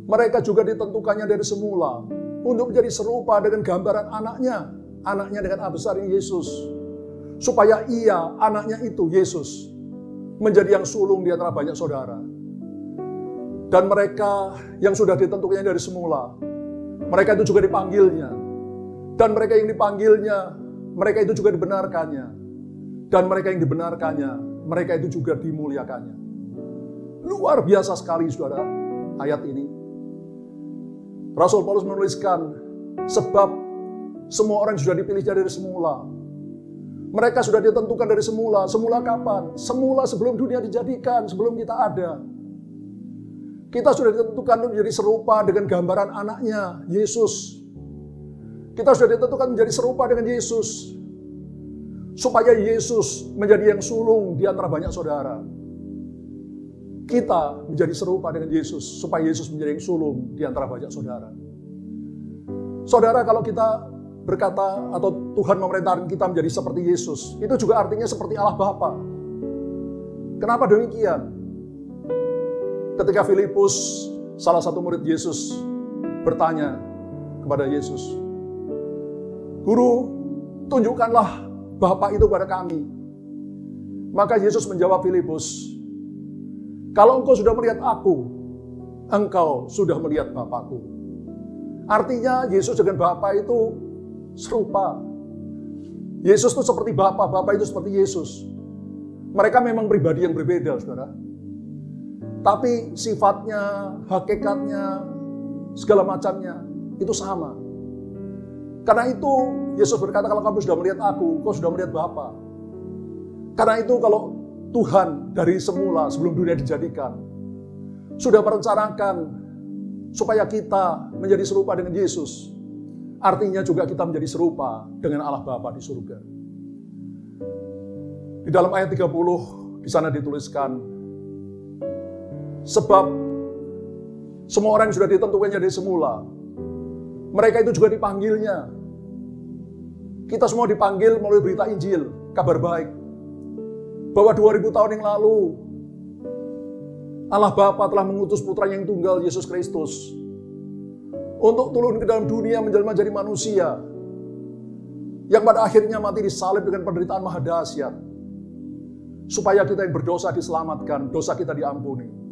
mereka juga ditentukannya dari semula, untuk menjadi serupa dengan gambaran anaknya dengan Allah besar Yesus. Supaya ia, anaknya itu, Yesus, menjadi yang sulung di antara banyak saudara. Dan mereka yang sudah ditentukannya dari semula, mereka itu juga dipanggilnya. Dan mereka yang dipanggilnya, mereka itu juga dibenarkannya. Dan mereka yang dibenarkannya, mereka itu juga dimuliakannya. Luar biasa sekali, saudara, ayat ini. Rasul Paulus menuliskan, sebab semua orang sudah dipilihnya dari semula. Mereka sudah ditentukan dari semula. Semula kapan? Semula sebelum dunia dijadikan, sebelum kita ada. Kita sudah ditentukan menjadi serupa dengan gambaran anaknya, Yesus. Kita sudah ditentukan menjadi serupa dengan Yesus. Supaya Yesus menjadi yang sulung di antara banyak saudara. Kita menjadi serupa dengan Yesus, supaya Yesus menjadi yang sulung di antara banyak saudara. Saudara, kalau kita berkata atau Tuhan memerintahkan kita menjadi seperti Yesus, itu juga artinya seperti Allah Bapa. Kenapa demikian? Ketika Filipus, salah satu murid Yesus, bertanya kepada Yesus, "Guru, tunjukkanlah Bapa itu pada kami." Maka Yesus menjawab Filipus, "Kalau engkau sudah melihat aku, engkau sudah melihat Bapakku." Artinya Yesus dengan Bapa itu serupa. Yesus itu seperti Bapa, Bapa itu seperti Yesus. Mereka memang pribadi yang berbeda, saudara. Tapi sifatnya, hakikatnya, segala macamnya itu sama. Karena itu Yesus berkata, kalau kamu sudah melihat aku, kau sudah melihat Bapa. Karena itu kalau Tuhan dari semula sebelum dunia dijadikan sudah merencanakan supaya kita menjadi serupa dengan Yesus, artinya juga kita menjadi serupa dengan Allah Bapa di surga. Di dalam ayat 30 di sana dituliskan, sebab semua orang yang sudah ditentukannya dari semula, mereka itu juga dipanggilnya. Kita semua dipanggil melalui berita Injil, kabar baik. Bahwa 2000 tahun yang lalu, Allah Bapa telah mengutus putranya yang tunggal, Yesus Kristus, untuk turun ke dalam dunia menjelma jadi manusia, yang pada akhirnya mati disalib dengan penderitaan maha dahsyat, supaya kita yang berdosa diselamatkan, dosa kita diampuni.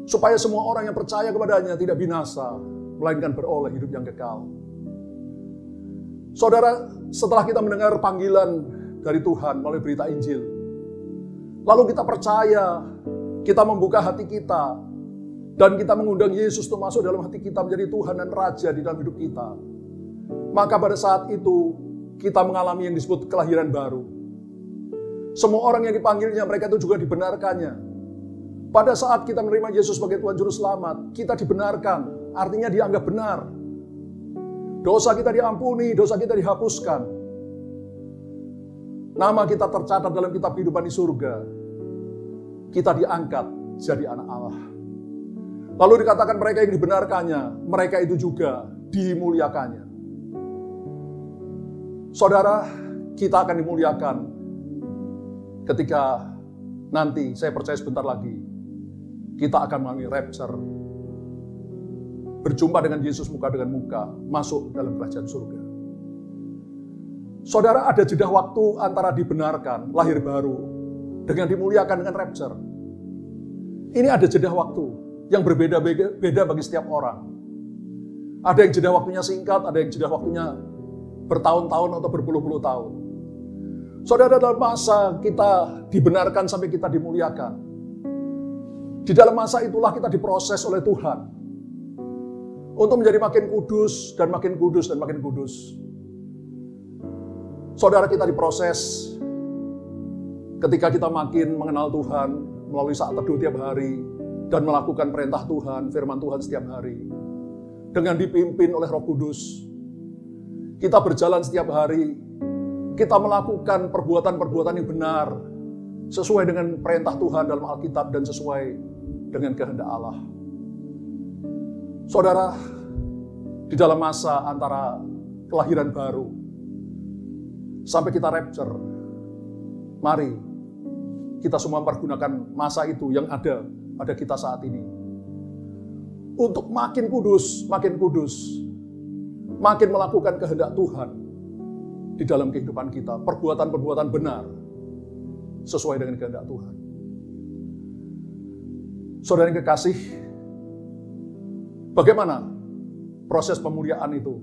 Supaya semua orang yang percaya kepadanya tidak binasa, melainkan beroleh hidup yang kekal. Saudara, setelah kita mendengar panggilan dari Tuhan melalui berita Injil, lalu kita percaya, kita membuka hati kita, dan kita mengundang Yesus untuk masuk dalam hati kita menjadi Tuhan dan Raja di dalam hidup kita. Maka pada saat itu, kita mengalami yang disebut kelahiran baru. Semua orang yang dipanggilnya, mereka itu juga dibenarkannya. Pada saat kita menerima Yesus sebagai Tuhan Juru Selamat, kita dibenarkan, artinya dianggap benar. Dosa kita diampuni, dosa kita dihapuskan. Nama kita tercatat dalam kitab kehidupan di surga. Kita diangkat jadi anak Allah. Lalu dikatakan mereka yang dibenarkannya, mereka itu juga dimuliakannya. Saudara, kita akan dimuliakan ketika nanti, saya percaya sebentar lagi, kita akan mengalami rapture. Berjumpa dengan Yesus muka dengan muka, masuk dalam kerajaan surga. Saudara, ada jeda waktu antara dibenarkan, lahir baru, dengan dimuliakan dengan rapture. Ini ada jeda waktu yang berbeda-beda bagi setiap orang. Ada yang jeda waktunya singkat, ada yang jeda waktunya bertahun-tahun atau berpuluh-puluh tahun. Saudara, dalam masa kita dibenarkan sampai kita dimuliakan, di dalam masa itulah kita diproses oleh Tuhan untuk menjadi makin kudus dan makin kudus dan makin kudus. Saudara, kita diproses ketika kita makin mengenal Tuhan melalui saat teduh tiap hari dan melakukan perintah Tuhan, firman Tuhan setiap hari. Dengan dipimpin oleh Roh Kudus, kita berjalan setiap hari, kita melakukan perbuatan-perbuatan yang benar sesuai dengan perintah Tuhan dalam Alkitab dan sesuai dengan kehendak Allah. Saudara, di dalam masa antara kelahiran baru sampai kita rapture, mari kita semua mempergunakan masa itu yang ada pada kita saat ini untuk makin kudus, makin melakukan kehendak Tuhan di dalam kehidupan kita, perbuatan-perbuatan benar sesuai dengan kehendak Tuhan. Saudara yang kekasih, bagaimana proses pemuliaan itu?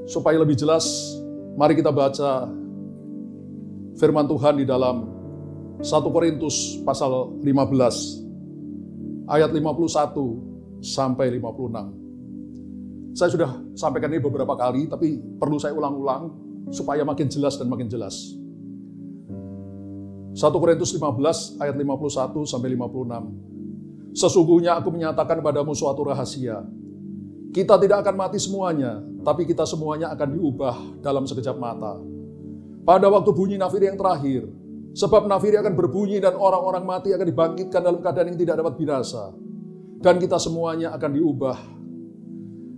Supaya lebih jelas, mari kita baca firman Tuhan di dalam 1 Korintus pasal 15, ayat 51 sampai 56. Saya sudah sampaikan ini beberapa kali, tapi perlu saya ulang-ulang supaya makin jelas dan makin jelas. 1 Korintus 15 ayat 51 sampai 56. Sesungguhnya aku menyatakan padamu suatu rahasia. Kita tidak akan mati semuanya, tapi kita semuanya akan diubah dalam sekejap mata. Pada waktu bunyi nafiri yang terakhir, sebab nafiri akan berbunyi dan orang-orang mati akan dibangkitkan dalam keadaan yang tidak dapat binasa. Dan kita semuanya akan diubah.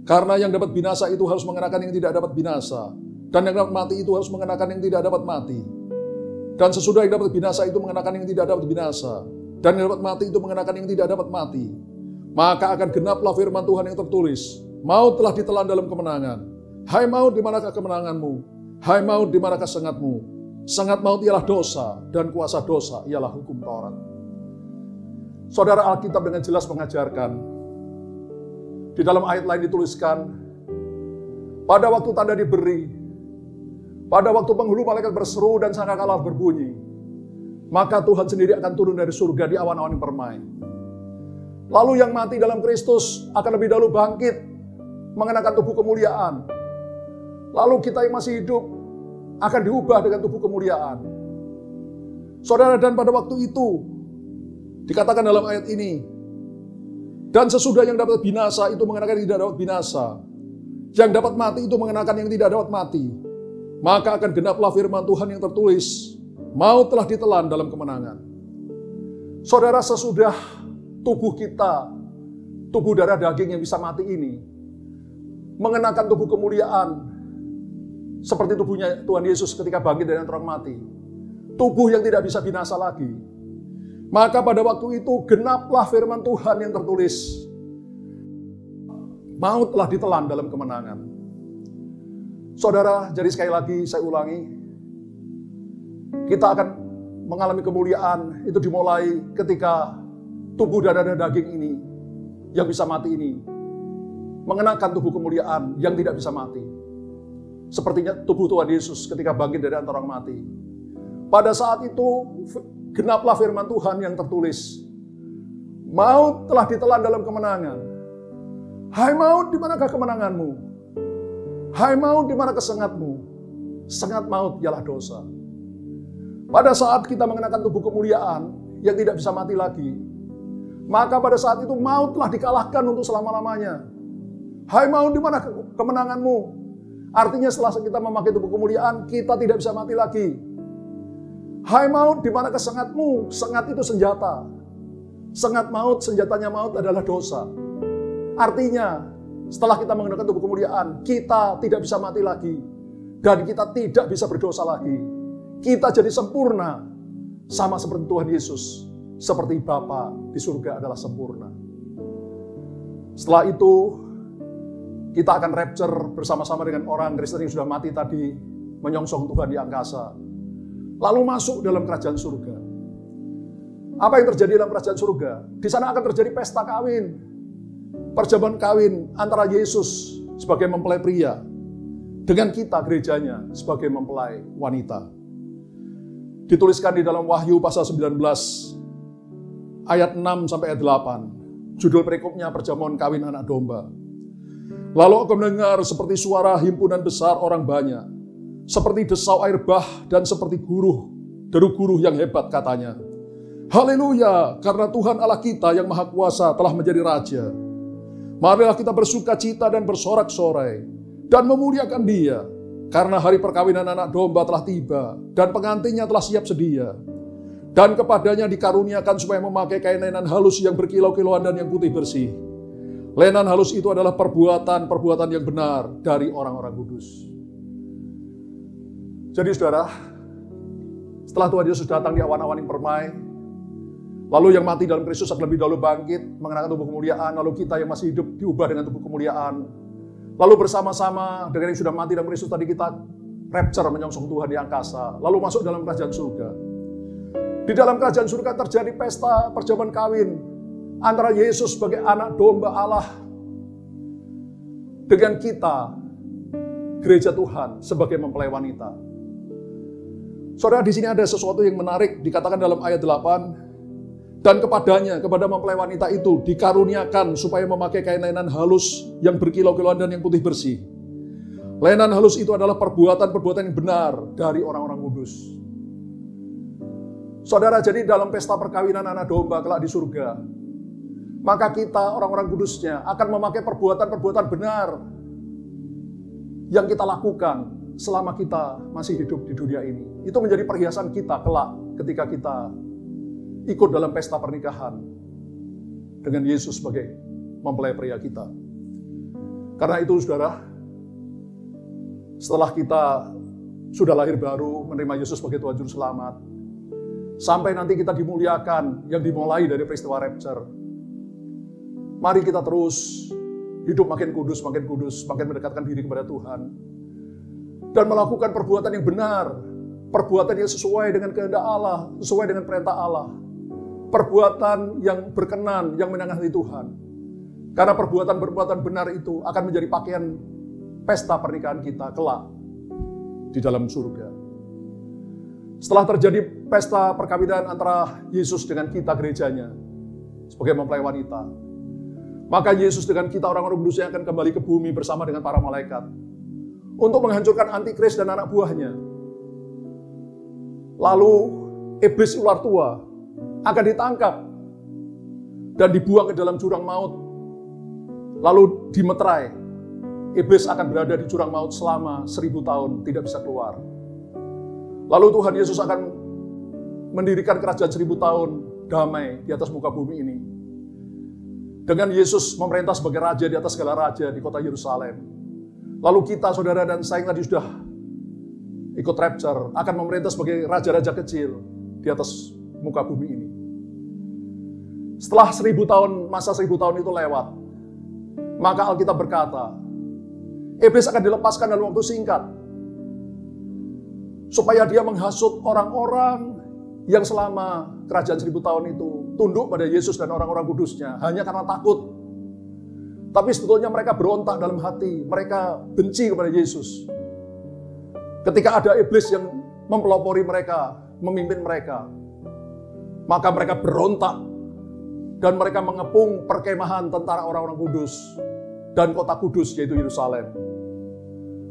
Karena yang dapat binasa itu harus mengenakan yang tidak dapat binasa. Dan yang dapat mati itu harus mengenakan yang tidak dapat mati. Dan sesudah yang dapat binasa itu mengenakan yang tidak dapat binasa. Dan yang dapat mati itu mengenakan yang tidak dapat mati. Maka akan genaplah firman Tuhan yang tertulis. Maut telah ditelan dalam kemenangan. Hai maut, di manakah kemenanganmu? Hai maut, di manakah sengatmu? Sengat maut ialah dosa, dan kuasa dosa ialah hukum Taurat. Saudara, Alkitab dengan jelas mengajarkan. Di dalam ayat lain dituliskan, pada waktu tanda diberi, pada waktu penghulu malaikat berseru dan sangkakala berbunyi, maka Tuhan sendiri akan turun dari surga di awan-awan yang permai. Lalu yang mati dalam Kristus akan lebih dahulu bangkit, mengenakan tubuh kemuliaan. Lalu kita yang masih hidup akan diubah dengan tubuh kemuliaan. Saudara, dan pada waktu itu, dikatakan dalam ayat ini, dan sesudah yang dapat binasa itu mengenakan yang tidak dapat binasa, yang dapat mati itu mengenakan yang tidak dapat mati, maka akan genaplah firman Tuhan yang tertulis, maut telah ditelan dalam kemenangan. Saudara, sesudah tubuh kita, tubuh darah daging yang bisa mati ini, mengenakan tubuh kemuliaan, seperti tubuhnya Tuhan Yesus ketika bangkit dari antara orang mati, tubuh yang tidak bisa binasa lagi. Maka pada waktu itu genaplah firman Tuhan yang tertulis, maut telah ditelan dalam kemenangan. Saudara, jadi sekali lagi saya ulangi, kita akan mengalami kemuliaan itu dimulai ketika tubuh darah dan daging ini yang bisa mati ini mengenakan tubuh kemuliaan yang tidak bisa mati. Sepertinya tubuh Tuhan Yesus ketika bangkit dari antara orang mati. Pada saat itu genaplah firman Tuhan yang tertulis, maut telah ditelan dalam kemenangan. Hai maut, di manakah kemenanganmu? Hai maut, di manakah sengatmu? Sengat maut ialah dosa. Pada saat kita mengenakan tubuh kemuliaan yang tidak bisa mati lagi, maka pada saat itu maut telah dikalahkan untuk selama-lamanya. Hai maut, di mana kemenanganmu? Artinya setelah kita memakai tubuh kemuliaan, kita tidak bisa mati lagi. Hai maut, di mana kesengatmu? Sengat itu senjata. Sengat maut, senjatanya maut adalah dosa. Artinya, setelah kita menggunakan tubuh kemuliaan, kita tidak bisa mati lagi. Dan kita tidak bisa berdosa lagi. Kita jadi sempurna. Sama seperti Tuhan Yesus. Seperti Bapa di surga adalah sempurna. Setelah itu, kita akan rapture bersama-sama dengan orang Kristen yang sudah mati tadi, menyongsong Tuhan di angkasa. Lalu masuk dalam kerajaan surga. Apa yang terjadi dalam kerajaan surga? Di sana akan terjadi pesta kawin. Perjamuan kawin antara Yesus sebagai mempelai pria dengan kita gerejanya sebagai mempelai wanita. Dituliskan di dalam Wahyu pasal 19 ayat 6 sampai ayat 8. Judul perikopnya perjamuan kawin anak domba. Lalu aku mendengar seperti suara himpunan besar orang banyak, seperti desau air bah dan seperti deru guruh yang hebat katanya. Haleluya, karena Tuhan Allah kita yang Maha Kuasa telah menjadi Raja. Marilah kita bersuka cita dan bersorak-sorai dan memuliakan Dia, karena hari perkawinan anak domba telah tiba dan pengantinnya telah siap sedia. Dan kepadanya dikaruniakan supaya memakai kain lenan halus yang berkilau-kilauan dan yang putih bersih. Lenan halus itu adalah perbuatan yang benar dari orang-orang kudus. Jadi saudara, setelah Tuhan Yesus datang di awan-awan yang permai, lalu yang mati dalam Kristus akan lebih dahulu bangkit, mengenakan tubuh kemuliaan, lalu kita yang masih hidup diubah dengan tubuh kemuliaan. Lalu bersama-sama dengan yang sudah mati dalam Kristus tadi kita rapture menyongsong Tuhan di angkasa, lalu masuk dalam kerajaan surga. Di dalam kerajaan surga terjadi pesta perjamuan kawin antara Yesus sebagai anak domba Allah dengan kita, gereja Tuhan, sebagai mempelai wanita. Saudara, di sini ada sesuatu yang menarik, dikatakan dalam ayat 8, dan kepada mempelai wanita itu dikaruniakan supaya memakai kain lenan halus yang berkilau-kilauan dan yang putih bersih. Lenan halus itu adalah perbuatan-perbuatan yang benar dari orang-orang kudus. Saudara, jadi dalam pesta perkawinan anak domba kelak di surga, maka kita orang-orang kudusnya akan memakai perbuatan-perbuatan benar yang kita lakukan selama kita masih hidup di dunia ini. Itu menjadi perhiasan kita kelak ketika kita ikut dalam pesta pernikahan dengan Yesus sebagai mempelai pria kita. Karena itu saudara, setelah kita sudah lahir baru, menerima Yesus sebagai Tuhan Juru Selamat, sampai nanti kita dimuliakan yang dimulai dari peristiwa rapture, mari kita terus hidup makin kudus, makin mendekatkan diri kepada Tuhan. Dan melakukan perbuatan yang benar, perbuatan yang sesuai dengan kehendak Allah, sesuai dengan perintah Allah. Perbuatan yang berkenan, yang menyenangkan hati Tuhan. Karena perbuatan-perbuatan benar itu akan menjadi pakaian pesta pernikahan kita kelak di dalam surga. Setelah terjadi pesta perkawinan antara Yesus dengan kita gerejanya sebagai mempelai wanita, maka Yesus dengan kita orang-orang kudusnya akan kembali ke bumi bersama dengan para malaikat untuk menghancurkan antikris dan anak buahnya. Lalu iblis ular tua akan ditangkap dan dibuang ke dalam jurang maut. Lalu dimeterai. Iblis akan berada di jurang maut selama 1000 tahun, tidak bisa keluar. Lalu Tuhan Yesus akan mendirikan kerajaan 1000 tahun damai di atas muka bumi ini. Dengan Yesus memerintah sebagai raja di atas segala raja di kota Yerusalem. Lalu kita, saudara dan saya yang tadi sudah ikut rapture, akan memerintah sebagai raja-raja kecil di atas muka bumi ini. Setelah 1000 tahun, masa 1000 tahun itu lewat, maka Alkitab berkata, iblis akan dilepaskan dalam waktu singkat, supaya dia menghasut orang-orang yang selama kerajaan 1000 tahun itu tunduk pada Yesus dan orang-orang kudusnya hanya karena takut. Tapi sebetulnya mereka berontak dalam hati, mereka benci kepada Yesus. Ketika ada iblis yang mempelopori mereka, memimpin mereka, maka mereka berontak dan mereka mengepung perkemahan tentara orang-orang kudus dan kota kudus yaitu Yerusalem.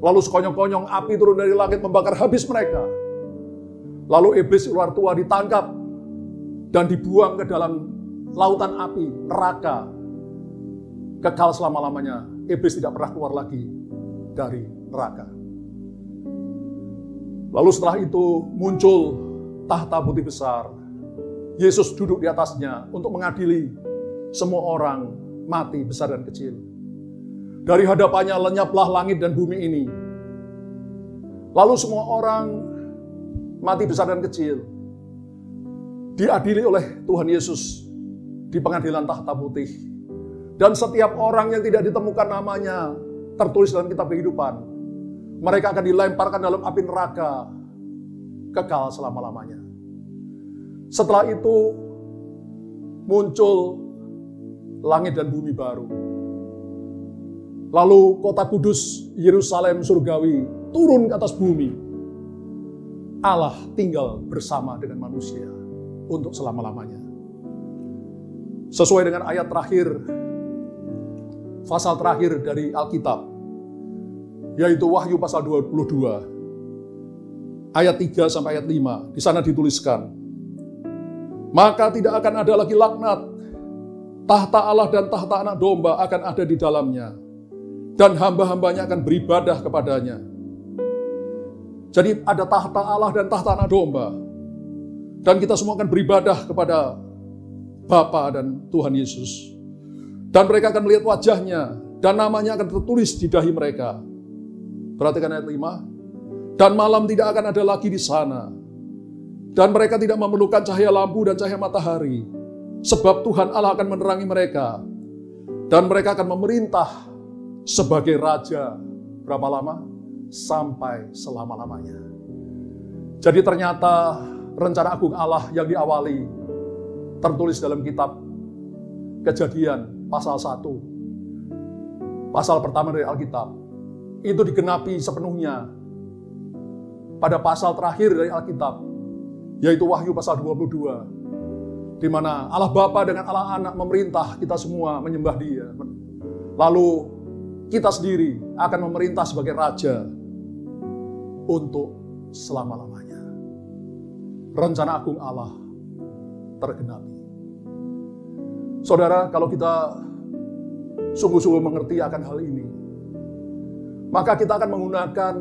Lalu sekonyong-konyong api turun dari langit membakar habis mereka. Lalu iblis ular tua ditangkap dan dibuang ke dalam lautan api, neraka. Kekal selama-lamanya. Iblis tidak pernah keluar lagi dari neraka. Lalu setelah itu muncul tahta putih besar. Yesus duduk di atasnya untuk mengadili semua orang mati besar dan kecil. Dari hadapannya lenyaplah langit dan bumi ini. Lalu semua orang mati besar dan kecil diadili oleh Tuhan Yesus di pengadilan tahta putih. Dan setiap orang yang tidak ditemukan namanya tertulis dalam kitab kehidupan, mereka akan dilemparkan dalam api neraka, kekal selama-lamanya. Setelah itu muncul langit dan bumi baru. Lalu kota kudus Yerusalem surgawi turun ke atas bumi. Allah tinggal bersama dengan manusia untuk selama-lamanya. Sesuai dengan ayat terakhir, pasal terakhir dari Alkitab, yaitu Wahyu pasal 22, ayat 3 sampai ayat 5. Di sana dituliskan, maka tidak akan ada lagi laknat, tahta Allah dan tahta anak domba akan ada di dalamnya, dan hamba-hambanya akan beribadah kepadanya. Jadi ada tahta Allah dan tahta anak domba, dan kita semua akan beribadah kepada Bapa dan Tuhan Yesus. Dan mereka akan melihat wajahnya, dan namanya akan tertulis di dahi mereka. Perhatikan ayat 5. Dan malam tidak akan ada lagi di sana. Dan mereka tidak memerlukan cahaya lampu dan cahaya matahari. Sebab Tuhan Allah akan menerangi mereka. Dan mereka akan memerintah sebagai raja. Berapa lama? Sampai selama-lamanya. Jadi ternyata rencana agung Allah yang diawali tertulis dalam kitab Kejadian pasal 1. Pasal pertama dari Alkitab. Itu digenapi sepenuhnya pada pasal terakhir dari Alkitab, yaitu Wahyu pasal 22. Di mana Allah Bapa dengan Allah Anak memerintah kita semua menyembah Dia. Lalu kita sendiri akan memerintah sebagai raja untuk selama-lamanya. Rencana agung Allah tergenapi. Saudara, kalau kita sungguh-sungguh mengerti akan hal ini, maka kita akan menggunakan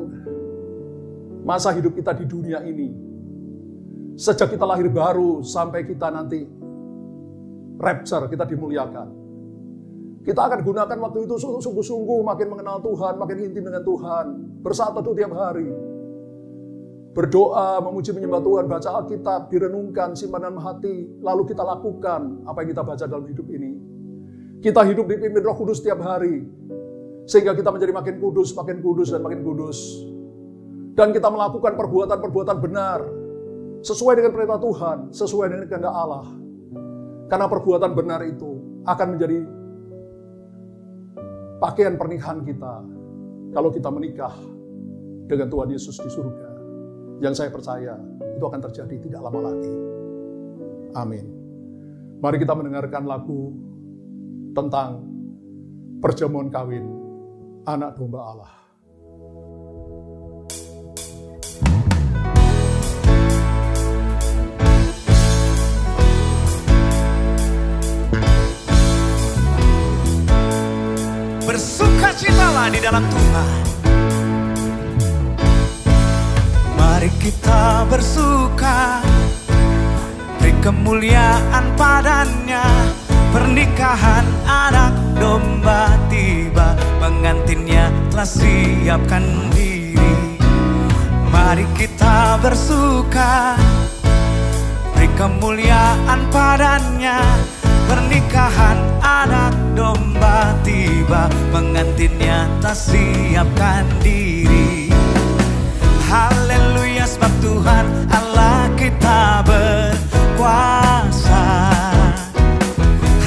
masa hidup kita di dunia ini, sejak kita lahir baru sampai kita nanti rapture, kita dimuliakan. Kita akan gunakan waktu itu sungguh-sungguh makin mengenal Tuhan, makin intim dengan Tuhan, bersaat teduh tiap hari, berdoa, memuji menyembah Tuhan, baca Alkitab, direnungkan, simpan dalam hati, lalu kita lakukan apa yang kita baca dalam hidup ini. Kita hidup dipimpin Roh Kudus tiap hari, sehingga kita menjadi makin kudus, dan makin kudus. Dan kita melakukan perbuatan-perbuatan benar, sesuai dengan perintah Tuhan, sesuai dengan kehendak Allah. Karena perbuatan benar itu akan menjadi pakaian pernikahan kita kalau kita menikah dengan Tuhan Yesus di surga. Yang saya percaya itu akan terjadi tidak lama lagi. Amin. Mari kita mendengarkan lagu tentang perjamuan kawin anak domba Allah. Bersukacitalah di dalam Tuhan. Mari kita bersuka, beri kemuliaan padanya. Pernikahan anak domba tiba, pengantinnya telah siapkan diri. Mari kita bersuka, beri kemuliaan padanya. Pernikahan anak domba tiba, pengantinnya telah siapkan diri. Haleluya, sebab Tuhan Allah kita berkuasa.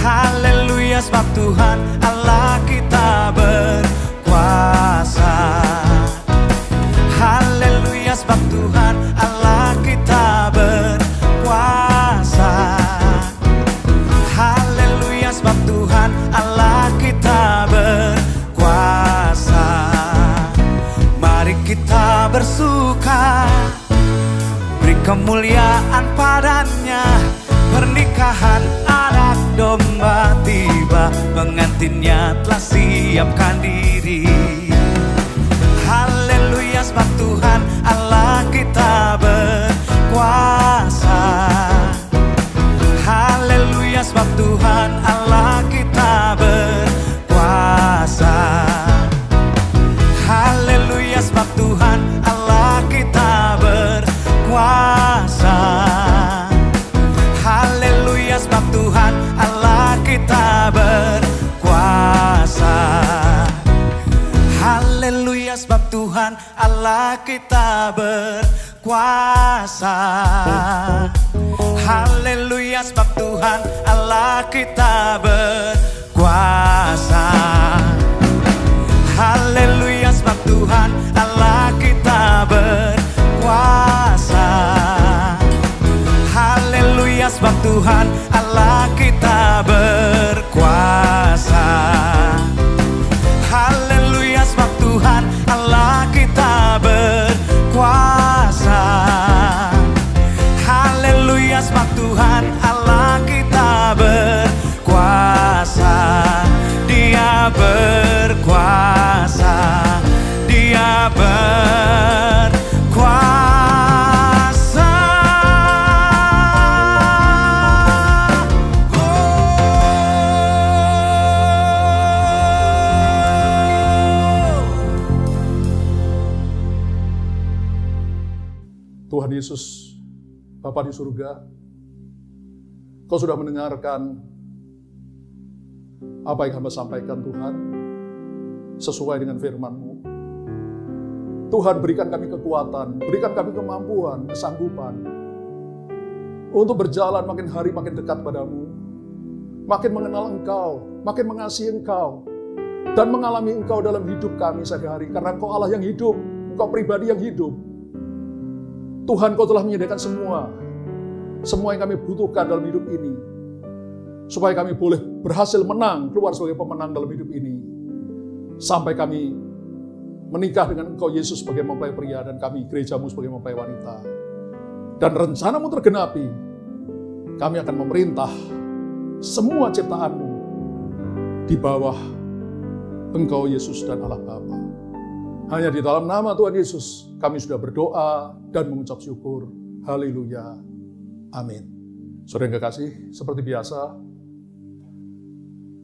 Haleluya, sebab Tuhan Allah kita berkuasa. Haleluya, sebab Tuhan Allah kita berkuasa. Haleluya, sebab Tuhan Allah kita berkuasa. Mari kita bersuka, beri kemuliaan padanya. Pernikahan anak domba tiba, pengantinnya telah siapkan diri. Haleluya, sebab Tuhan Allah kita berkuasa. Haleluya, sebab Tuhan Allah kita berkuasa. Haleluya, sebab Tuhan Allah kita berkuasa. Haleluya, sebab Tuhan Allah kita berkuasa. Haleluya, sebab Tuhan Allah kita berkuasa. Haleluya, sebab Tuhan Allah kita berkuasa. Haleluya, sebab Tuhan Allah kita berkuasa. Haleluya, sebab Tuhan Allah kita berkuasa. Haleluya, sebab Tuhan Allah kita berkuasa. Haleluya, sebab Tuhan Allah kita berkuasa. Dia berkuasa. Dia berkuasa. Tuhan Yesus, Bapa di surga, Kau sudah mendengarkan apa yang hamba sampaikan Tuhan, sesuai dengan firman-Mu. Tuhan, berikan kami kekuatan, berikan kami kemampuan, kesanggupan, untuk berjalan makin hari makin dekat padamu, makin mengenal Engkau, makin mengasihi Engkau, dan mengalami Engkau dalam hidup kami sehari-hari, karena Engkau Allah yang hidup, Engkau pribadi yang hidup. Tuhan, Kau telah menyediakan semua yang kami butuhkan dalam hidup ini, supaya kami boleh berhasil menang, keluar sebagai pemenang dalam hidup ini, sampai kami menikah dengan Engkau Yesus sebagai mempelai pria, dan kami gereja-Mu sebagai mempelai wanita. Dan rencana-Mu tergenapi, kami akan memerintah semua ciptaanmu di bawah Engkau Yesus dan Allah Bapa. Hanya di dalam nama Tuhan Yesus kami sudah berdoa dan mengucap syukur. Haleluya. Amin. Saudara yang kekasih, seperti biasa,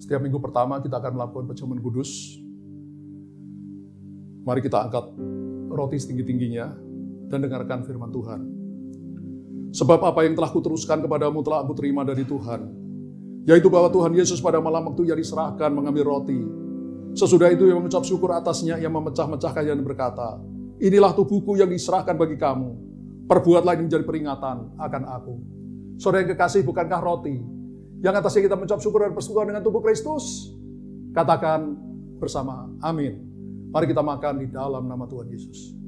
setiap minggu pertama kita akan melakukan perjamuan kudus. Mari kita angkat roti setinggi-tingginya dan dengarkan firman Tuhan. Sebab apa yang telah kuteruskan kepadamu telah aku terima dari Tuhan, yaitu bahwa Tuhan Yesus pada malam waktu ia diserahkan mengambil roti. Sesudah itu ia mengucap syukur atasnya, ia memecah-mecahkannya dan berkata, inilah tubuhku yang diserahkan bagi kamu. Perbuatlah ini menjadi peringatan akan aku. Saudara yang kekasih, bukankah roti yang atasnya kita mengucap syukur dan persekutuan dengan tubuh Kristus? Katakan bersama, amin. Mari kita makan di dalam nama Tuhan Yesus.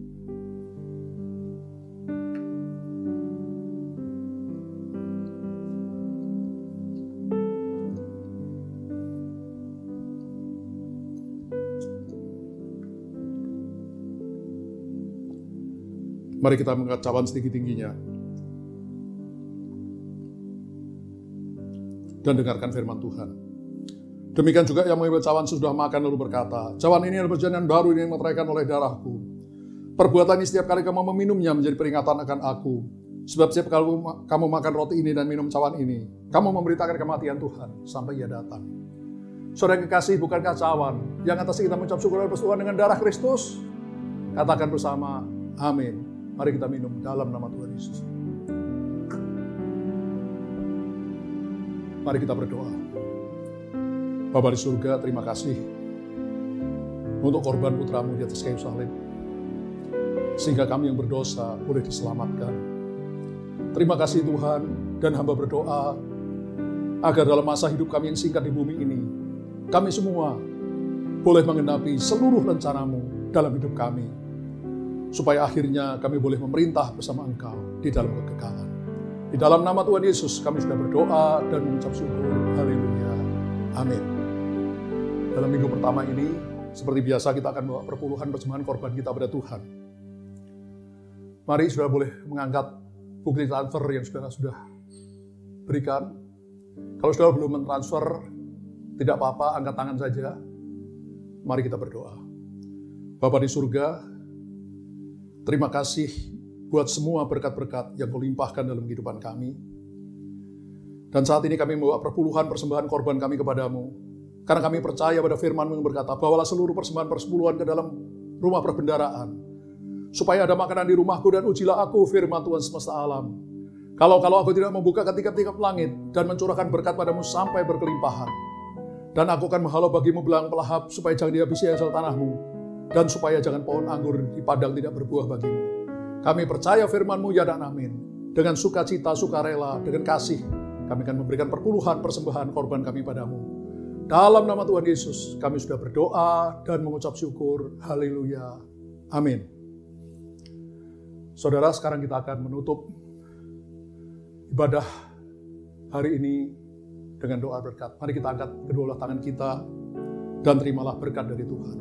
Mari kita mengangkat cawan setinggi-tingginya dan dengarkan firman Tuhan. Demikian juga yang mengambil cawan sudah makan lalu berkata, cawan ini adalah perjanjian baru yang dimeteraikan oleh darahku. Perbuatan ini setiap kali kamu meminumnya menjadi peringatan akan aku. Sebab setiap kali kamu makan roti ini dan minum cawan ini, kamu memberitakan kematian Tuhan sampai ia datang. Saudara yang kekasih, bukankah cawan yang atas kita mengucap syukur dan persekutuan dengan darah Kristus? Katakan bersama, amin. Mari kita minum dalam nama Tuhan Yesus. Mari kita berdoa. Bapa di surga, terima kasih untuk korban putramu di atas kayu salib, sehingga kami yang berdosa boleh diselamatkan. Terima kasih Tuhan, dan hamba berdoa agar dalam masa hidup kami yang singkat di bumi ini, kami semua boleh mengenapi seluruh rencanamu dalam hidup kami, supaya akhirnya kami boleh memerintah bersama Engkau di dalam kekekalan. Di dalam nama Tuhan Yesus kami sudah berdoa dan mengucap syukur. Haleluya. Amin. Dalam minggu pertama ini, seperti biasa kita akan bawa perpuluhan persembahan korban kita pada Tuhan. Mari saudara boleh mengangkat bukti transfer yang saudara sudah berikan. Kalau saudara belum mentransfer, tidak apa-apa, angkat tangan saja. Mari kita berdoa. Bapa di surga, terima kasih buat semua berkat-berkat yang Kau limpahkan dalam kehidupan kami. Dan saat ini kami membawa perpuluhan persembahan korban kami kepadamu. Karena kami percaya pada firman-Mu yang berkata, bawalah seluruh persembahan persepuluhan ke dalam rumah perbendaharaan, supaya ada makanan di rumahku dan ujilah aku, firman Tuhan semesta alam. Kalau aku tidak membuka ketika-ketika langit dan mencurahkan berkat padamu sampai berkelimpahan, dan aku akan menghalau bagimu belang pelahap, supaya jangan dihabisi hasil tanahmu, dan supaya jangan pohon anggur di padang tidak berbuah bagimu. Kami percaya firman-Mu, ya dan amin. Dengan sukacita, sukarela, dengan kasih, kami akan memberikan perpuluhan persembahan korban kami padamu. Dalam nama Tuhan Yesus, kami sudah berdoa dan mengucap syukur. Haleluya. Amin. Saudara, sekarang kita akan menutup ibadah hari ini dengan doa berkat. Mari kita angkat kedua tangan kita dan terimalah berkat dari Tuhan.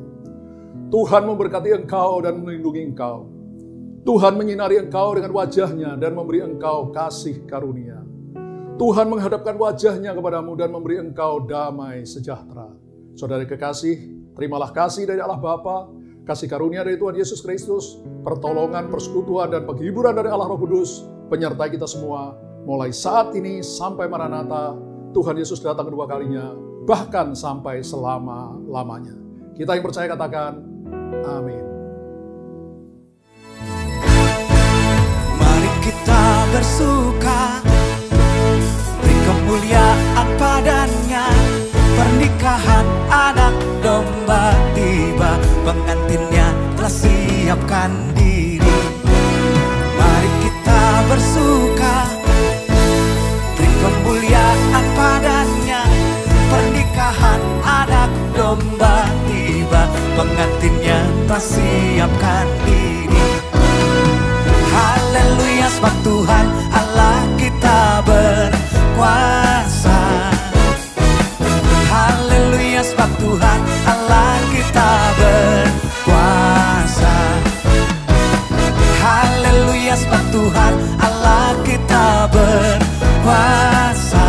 Tuhan memberkati engkau dan melindungi engkau. Tuhan menyinari engkau dengan wajahnya dan memberi engkau kasih karunia. Tuhan menghadapkan wajahnya kepadamu dan memberi engkau damai sejahtera. Saudara kekasih, terimalah kasih dari Allah Bapa, kasih karunia dari Tuhan Yesus Kristus, pertolongan, persekutuan, dan penghiburan dari Allah Roh Kudus, penyertai kita semua, mulai saat ini sampai Maranatha, Tuhan Yesus datang kedua kalinya, bahkan sampai selama-lamanya. Kita yang percaya katakan, amin. Mari kita bersuka, kemuliaan padanya, pernikahan anak domba tiba, pengantinnya telah siapkan diri. Mari kita bersuka, beri kemuliaan padanya, pernikahan anak domba tiba, pengantinnya telah siapkan diri. Haleluya, sebab Tuhan Allah kita berkuasa. Haleluya, sebab Tuhan Allah kita berkuasa. Haleluya, sebab Tuhan Allah kita berkuasa.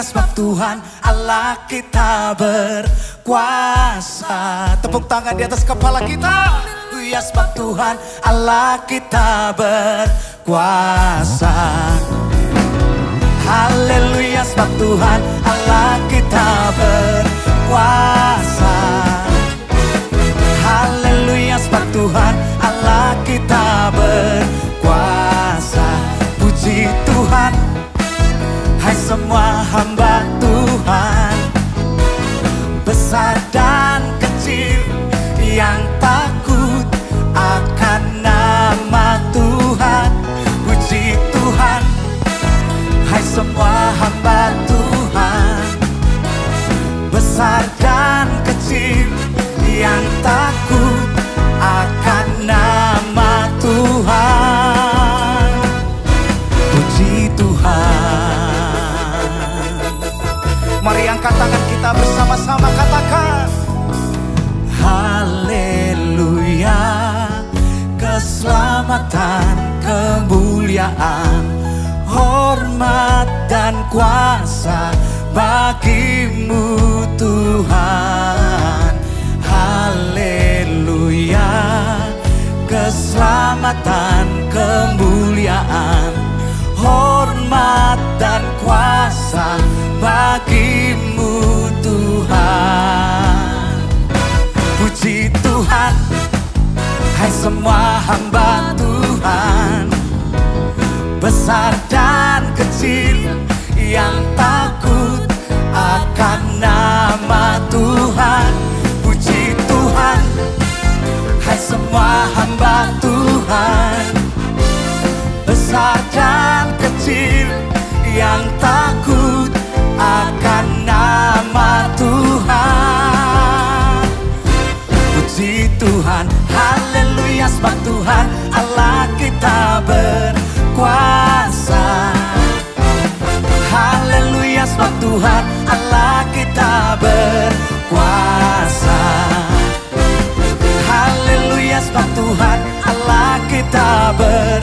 sebab Tuhan Allah kita berkuasa. Tepuk tangan di atas kepala kita. Haleluya sebab Tuhan Allah kita berkuasa. Haleluya sebab Tuhan Allah kita berkuasa. Haleluya sebab Tuhan Allah kita berkuasa. Puji Tuhan, hai semua hamba Tuhan, besar dan kecil yang takut akan nama Tuhan. Puji Tuhan, hai semua hamba Tuhan, besar dan kecil yang takut akan nama Tuhan. Puji Tuhan. Mari angkat tangan kita bersama-sama, katakan haleluya. Keselamatan, kemuliaan, hormat dan kuasa bagimu Tuhan. Haleluya. Keselamatan, kemuliaan, hormat dan kuasa bagimu Tuhan. Puji Tuhan, hai semua hamba Tuhan, besar dan kecil yang takut akan nama Tuhan. Puji Tuhan, hai semua hamba Tuhan, besar dan kecil yang takut akan nama Tuhan. Puji Tuhan, haleluya sebab Tuhan Allah kita berkuasa. Haleluya sebab Tuhan Allah kita berkuasa. Haleluya sebab Tuhan Allah kita berkuasa.